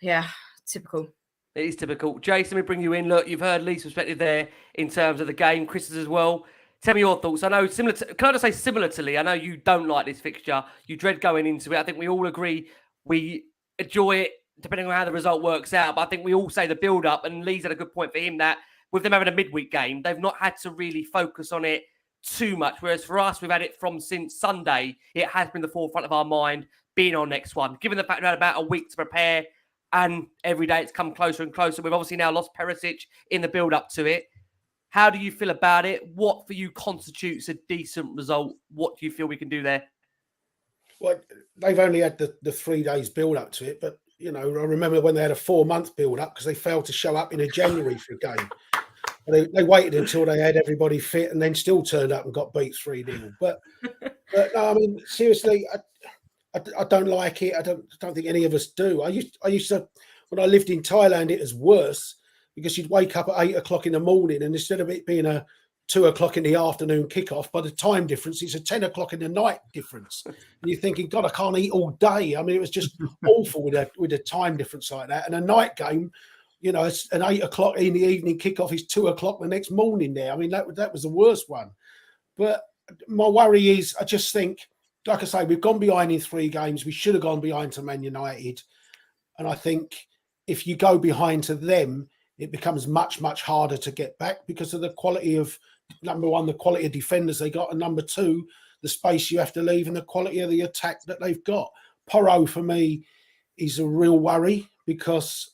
yeah, typical. It is typical. Jason, we bring you in. Look, you've heard Lee's perspective there in terms of the game. Chris's as well. Tell me your thoughts. I know can I just say similar to Lee? I know you don't like this fixture. You dread going into it. I think we all agree we enjoy it depending on how the result works out. But I think we all say the build-up, and Lee's had a good point for him that with them having a midweek game, they've not had to really focus on it too much. Whereas for us, we've had it from since Sunday. It has been the forefront of our mind being our next one. Given the fact we had about a week to prepare, and every day it's come closer and closer. We've obviously now lost Perisic in the build-up to it. How do you feel about it? What for you constitutes a decent result? What do you feel we can do there? Well, they've only had the 3 days build-up to it, but, you know, I remember when they had a 4-month build-up because they failed to show up in a January for a game. They waited until they had everybody fit and then still turned up and got beat 3-0. But no, I mean, seriously, I don't like it. I don't think any of us do. I used to, when I lived in Thailand, it was worse because you'd wake up at 8 o'clock in the morning, and instead of it being a 2 o'clock in the afternoon kickoff, by the time difference, it's a 10 o'clock in the night difference. And you're thinking, God, I can't eat all day. I mean, it was just awful with a time difference like that. And a night game, you know, it's an 8 o'clock in the evening kickoff is 2 o'clock the next morning there. I mean, that was the worst one. But my worry is, I just think, like I say, we've gone behind in 3 games. We should have gone behind to Man United. And I think if you go behind to them, it becomes much, much harder to get back because of the quality of, number one, the quality of defenders they got, and number 2, the space you have to leave and the quality of the attack that they've got. Porro, for me, is a real worry because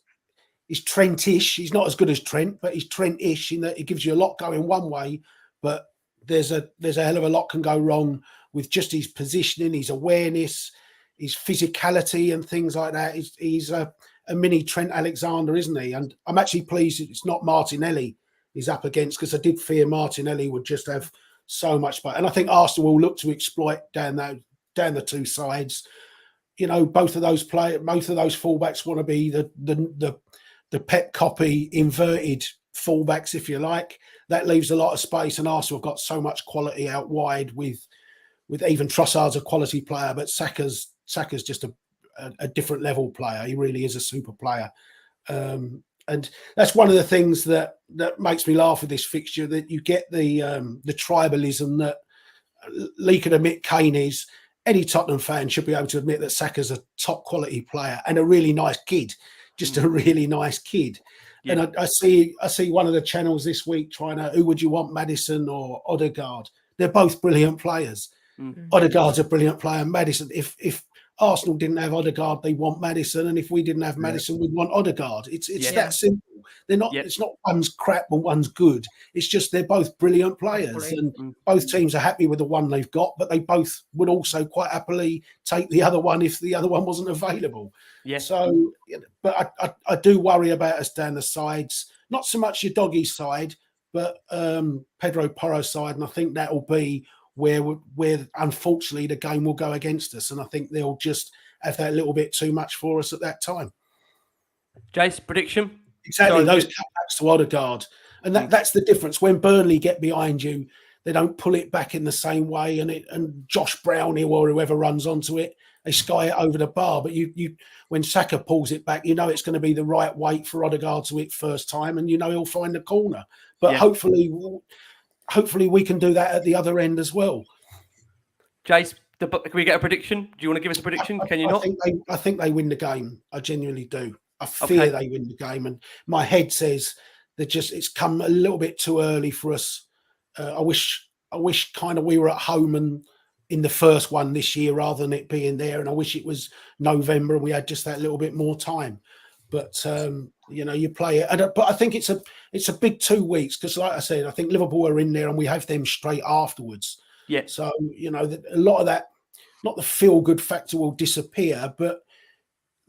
he's Trent-ish. He's not as good as Trent, but he's Trent-ish in that it gives you a lot going one way, but there's a hell of a lot can go wrong with just his positioning, his awareness, his physicality and things like that. He's a mini Trent Alexander, isn't he? And I'm actually pleased it's not Martinelli he's up against, because I did fear Martinelli would just have so much. And I think Arsenal will look to exploit down the 2 sides. You know, both of those fullbacks want to be the Pep copy inverted fullbacks, if you like. That leaves a lot of space, and Arsenal have got so much quality out wide with even Trossard's a quality player, but Saka's just a different level player. He really is a super player. And that's one of the things that makes me laugh with this fixture, that you get the tribalism that Lee can admit Kane is. Any Tottenham fan should be able to admit that Saka's a top quality player and a really nice kid, just a really nice kid. Yeah. And I see one of the channels this week trying to, who would you want, Maddison or Odegaard? They're both brilliant players. Mm-hmm. Odegaard's a brilliant player. Maddison, if Arsenal didn't have Odegaard, they want Maddison, and if we didn't have Maddison, we'd want Odegaard. It's that simple. They're not. It's not one's crap and one's good. It's just they're both brilliant players, and both teams are happy with the one they've got, but they both would also quite happily take the other one if the other one wasn't available. Yeah. So, but I do worry about us down the sides. Not so much your doggy side, but Pedro Porro's side, and I think that will be where unfortunately the game will go against us, and I think they'll just have that little bit too much for us at that time. Jace, prediction? Exactly, those cutbacks to Odegaard. And that's the difference. When Burnley get behind you, they don't pull it back in the same way, and Josh Brownie or whoever runs onto it, they sky it over the bar. But you when Saka pulls it back, you know it's going to be the right weight for Odegaard to hit first time, and you know he'll find the corner. But hopefully we can do that at the other end as well. Jace, can we get a prediction? Do you want to give us a prediction? Can you not? I think they win the game. I genuinely do. I fear they win the game, and my head says that it's come a little bit too early for us. I wish kind of we were at home and in the first one this year rather than it being there, and I wish it was November and we had just that little bit more time. But you play it, but I think it's a big 2 weeks because, like I said, I think Liverpool are in there and we have them straight afterwards. Yeah. So a lot of that, not the feel good factor will disappear, but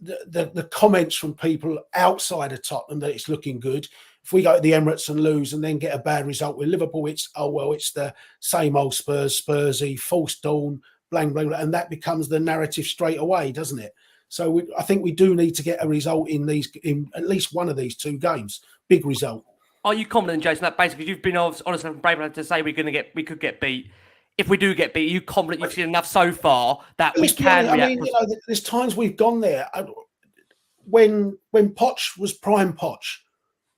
the comments from people outside of Tottenham that it's looking good. If we go to the Emirates and lose and then get a bad result with Liverpool, it's the same old Spursy, false dawn, blank, blank, and that becomes the narrative straight away, doesn't it? So I think we do need to get a result in at least one of these 2 games. Big result. Are you confident, Jason, that basically you've been honest and brave enough to say we could get beat? If we do get beat, are you confident you've seen enough so far that we can react? I mean, there's times we've gone there. When Poch was prime Poch,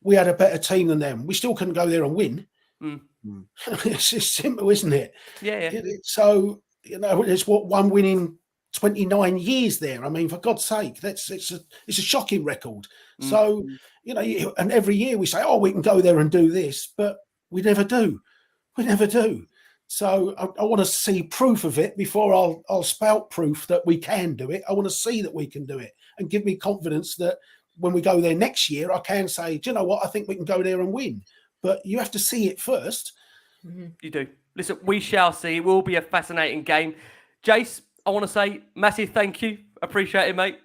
we had a better team than them. We still couldn't go there and win. It's just simple, isn't it? Yeah. So it's one win in 29 years there. I mean, for God's sake, it's a shocking record. So and every year we say, we can go there and do this, but we never do. So I want to see proof of it before I'll spout proof that we can do it. I want to see that we can do it and give me confidence that when we go there next year, I can say, do you know what? I think we can go there and win. But you have to see it first. Mm-hmm. You do. Listen, we shall see. It will be a fascinating game. Jace, I want to say massive thank you. Appreciate it, mate.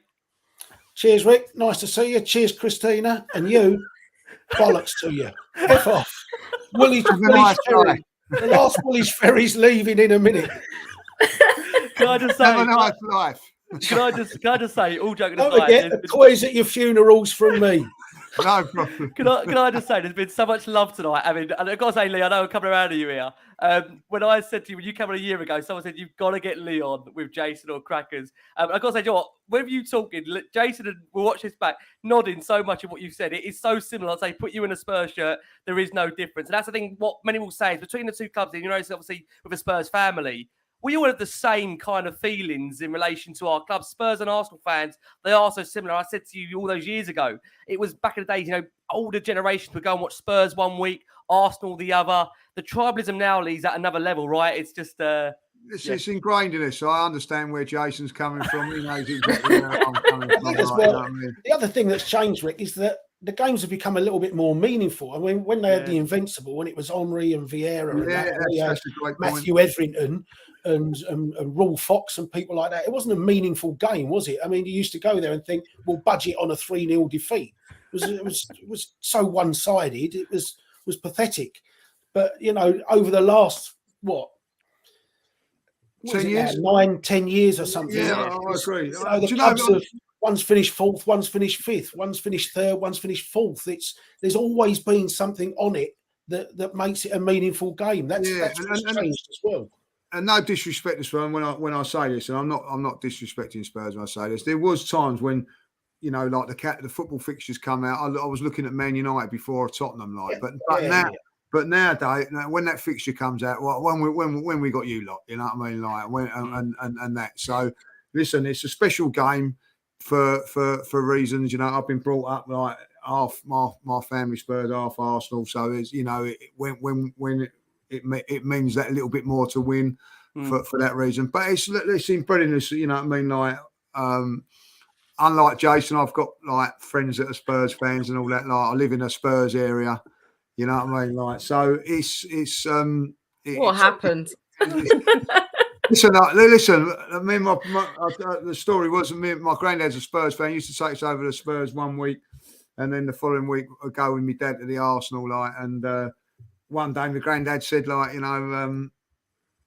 Cheers, Rick. Nice to see you. Cheers, Christina. And you, bollocks to you. F off. Willie's Ferry. The last Willie's Ferry's leaving in a minute. Can I just say, have a nice life. Can I just say, all joking aside, don't forget the toys at your funerals from me. No problem. Can I just say, there's been so much love tonight. I mean, and I've got to say, Lee, I know I'm coming around to you here. When I said to you, when you came on a year ago, someone said, you've got to get Lee on with Jason or Crackers. I've got to say, you know what, whenever you talking, Jason, and we'll watch this back, nodding so much of what you've said. It is so similar. I'd say, put you in a Spurs shirt, there is no difference. And that's the thing, what many will say is between the two clubs, you know, obviously with a Spurs family, we all have the same kind of feelings in relation to our clubs. Spurs and Arsenal fans, they are so similar. I said to you all those years ago, it was back in the days, you know, older generations would go and watch Spurs one week, Arsenal the other. The tribalism now leads at another level, right? It's just... It's ingrained in us, so I understand where Jason's coming from. He knows exactly where I'm coming from. The other thing that's changed, Rick, is that the games have become a little bit more meaningful. I mean, when they had the Invincible, when it was Henry and Vieira, that's a great Matthew Etherington and Raul Fox and people like that, it wasn't a meaningful game, was it? I mean, you used to go there and think, we'll budget on a 3-0 defeat. It was so one-sided. It was pathetic. But, you know, over the last, 10 years? 9-10 years or something. Yeah, I agree. You know, the clubs have, one's finished fourth, one's finished fifth, one's finished third, one's finished fourth. There's always been something on it that makes it a meaningful game. That's what's changed as well. And no disrespect as well when I say this, and I'm not disrespecting Spurs when I say this. There was times when, you know, like the football fixtures come out. I was looking at Man United before Tottenham, but nowadays, when that fixture comes out, when we got you lot, you know what I mean, like and that. So listen, it's a special game for reasons. You know, I've been brought up like half my family Spurs, half Arsenal. So it's, you know, it means that a little bit more to win for that reason. But it's embedded in us, you know what I mean, like. Unlike Jason, I've got like friends that are Spurs fans and all that. Like, I live in a Spurs area. You know what I mean? Like, so it's what happened? Listen. I mean, the story was my granddad's a Spurs fan. He used to take us over to Spurs one week, and then the following week I'd go with my dad to the Arsenal. Like, and one day my granddad said, like, you know,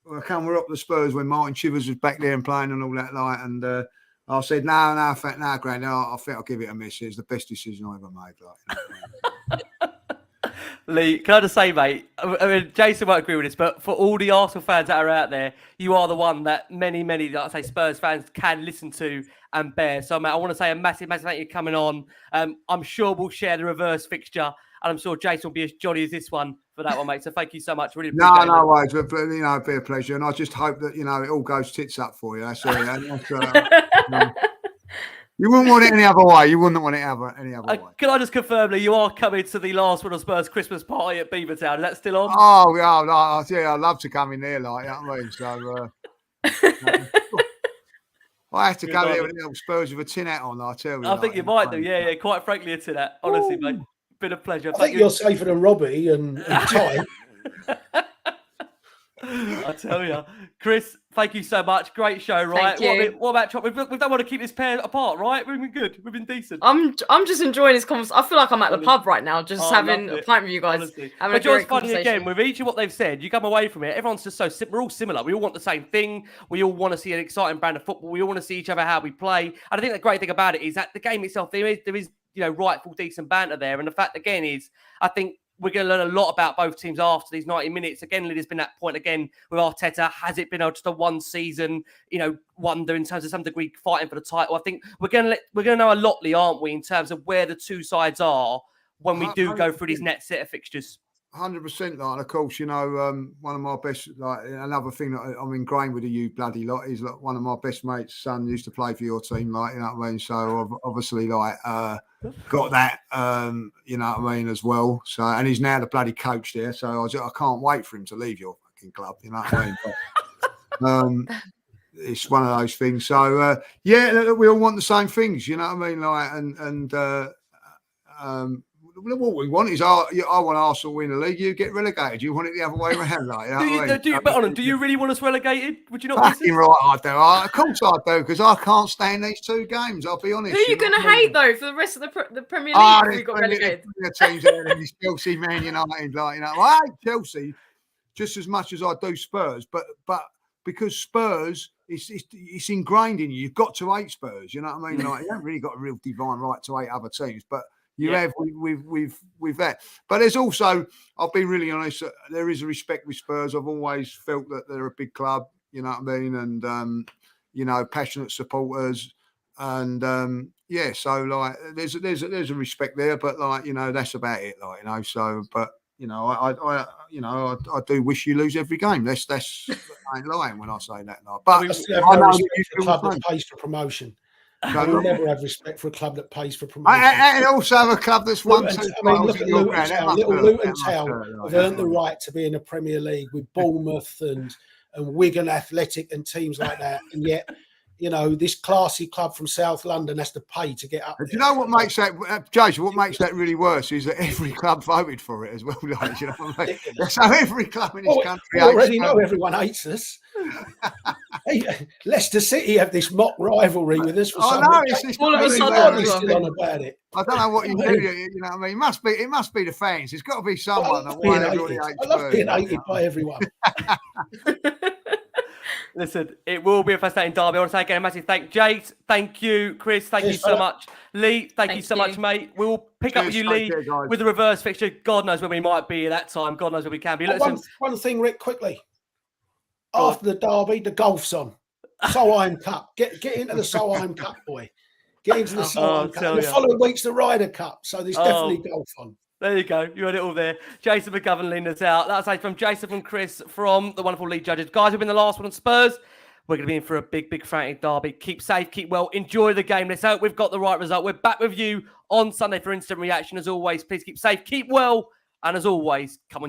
we're up the Spurs when Martin Chivers was back there and playing and all that. Like, and I said, no, granddad, I think I'll give it a miss. It's the best decision I ever made. Like, you know. Lee, can I just say, mate, I mean, Jason won't agree with this, but for all the Arsenal fans that are out there, you are the one that many, like I say, Spurs fans can listen to and bear. So, mate, I want to say a massive thank you for coming on. I'm sure we'll share the reverse fixture, and I'm sure Jason will be as jolly as this one for that one, mate. So thank you so much. Really appreciate it. No worries. But, you know, it'd be a pleasure. And I just hope that, you know, it all goes tits up for you. That's all. You wouldn't want it any other way. You wouldn't want it any other way. Can I just confirm that you are coming to the last LastWordOnSpurs Christmas party at Beavertown? Is that still on? Oh, yeah, I'd love to come in there, like, you know what I mean? So, I have to go there with little Spurs with a tin hat on, I tell you. I think you might do, yeah, quite frankly, a tin hat. Honestly, mate, been a pleasure. I think you're safer than Robbie and Ty. I tell you, Chris, thank you so much. Great show, right? What about Chop? We don't want to keep this pair apart, right? We've been good. We've been decent. I'm just enjoying this conversation. I feel like I'm at the pub right now, just having a pint with you guys. But it's funny again, with each of what they've said, you come away from it, everyone's just so we're all similar. We all want the same thing. We all want to see an exciting brand of football. We all want to see each other how we play. And I think the great thing about it is that the game itself, there is you know, rightful decent banter there. And the fact again is, I think we're going to learn a lot about both teams after these 90 minutes. Again, there's been that point again with Arteta. Has it been just a one season, you know, wonder in terms of some degree fighting for the title? I think we're going to know a lot, Lee, aren't we, in terms of where the two sides are when we do go through these next set of fixtures. 100%, like, and of course, you know, one of my best, like, another thing that I'm ingrained with you bloody lot is, like, one of my best mates' son used to play for your team, like, you know what I mean? So obviously, like, got that, you know what I mean, as well. So, and he's now the bloody coach there. So I can't wait for him to leave your fucking club, you know what I mean? But, it's one of those things. So yeah, we all want the same things, you know what I mean? Like, and what we want is, I want Arsenal win the league. You get relegated. You want it the other way around, like, you know do you really want us relegated? Would you not? Fucking right, I do. Of course I do, because I can't stand these two games. I'll be honest. Who are you going to hate though for the rest of the Premier League? If we got relegated. Teams there, and Chelsea, Man United, like, you know, I hate Chelsea just as much as I do Spurs, but because Spurs, it's ingrained in you. You've got to hate Spurs. You know what I mean? Like, you haven't really got a real divine right to hate other teams, but You Yeah. have with that. But there's also, I've been really honest, there is a respect with Spurs. I've always felt that they're a big club, you know what I mean? And, you know, passionate supporters. And, so, like, there's a respect there. But, like, you know, that's about it, like, you know. So, but, you know, I do wish you lose every game. That's I ain't lying when I say that. Like. But I still have I no know respect you for a feel club the that same. pays for promotion. No, I will no. never have respect for a club that pays for promotion. And also have a club that's won Luton, two I mean, titles look in at your Luton ground. That Town. must Little hurt. Luton That must Town hurt, like, have earned the right to be in the Premier League with Bournemouth and Wigan Athletic and teams like that. And yet, you know, this classy club from South London has to pay to get up Do there. you know what makes that, Jason? What makes that really worse is that every club voted for it as well. Like, you know what I mean? Ridiculous. So every club in this country. We already hates know Spurs. everyone hates us. Hey, Leicester City have this mock rivalry with us for I some know, reason. it's All of a really sudden weird. as well. Still on about it. I don't know what you I do. mean- You know what I mean? It must be the fans. There's got to be I someone that love being why everybody hated. hates I love Spurs, being like, hated by everyone. Listen, it will be a fascinating derby. I want to say again a massive Jade, thank you. Chris, thank you Cheers, so fella. much. Lee, thank you Thank so you. much, mate. We'll pick up with you, Cheers, Lee, take care, guys. with the reverse fixture. God knows where we might be at that time. God knows where we can be. Oh, Listen, one thing, Rick, quickly. Go on. After the derby, the golf's on. Solheim Cup. Get into the Solheim Cup, boy. Get into the Solheim Cup. tell And the ya. following week's the Ryder Cup. So there's definitely golf on. there you go. You had it all there. Jason McGovern leading us out. That's from Jason and Chris from the wonderful league judges. Guys, we've been the last one on Spurs. We're going to be in for a big frantic derby. Keep safe, keep well, enjoy the game. Let's hope we've got the right result. We're back with you on Sunday for instant reaction. As always, please keep safe, keep well, and as always, come on.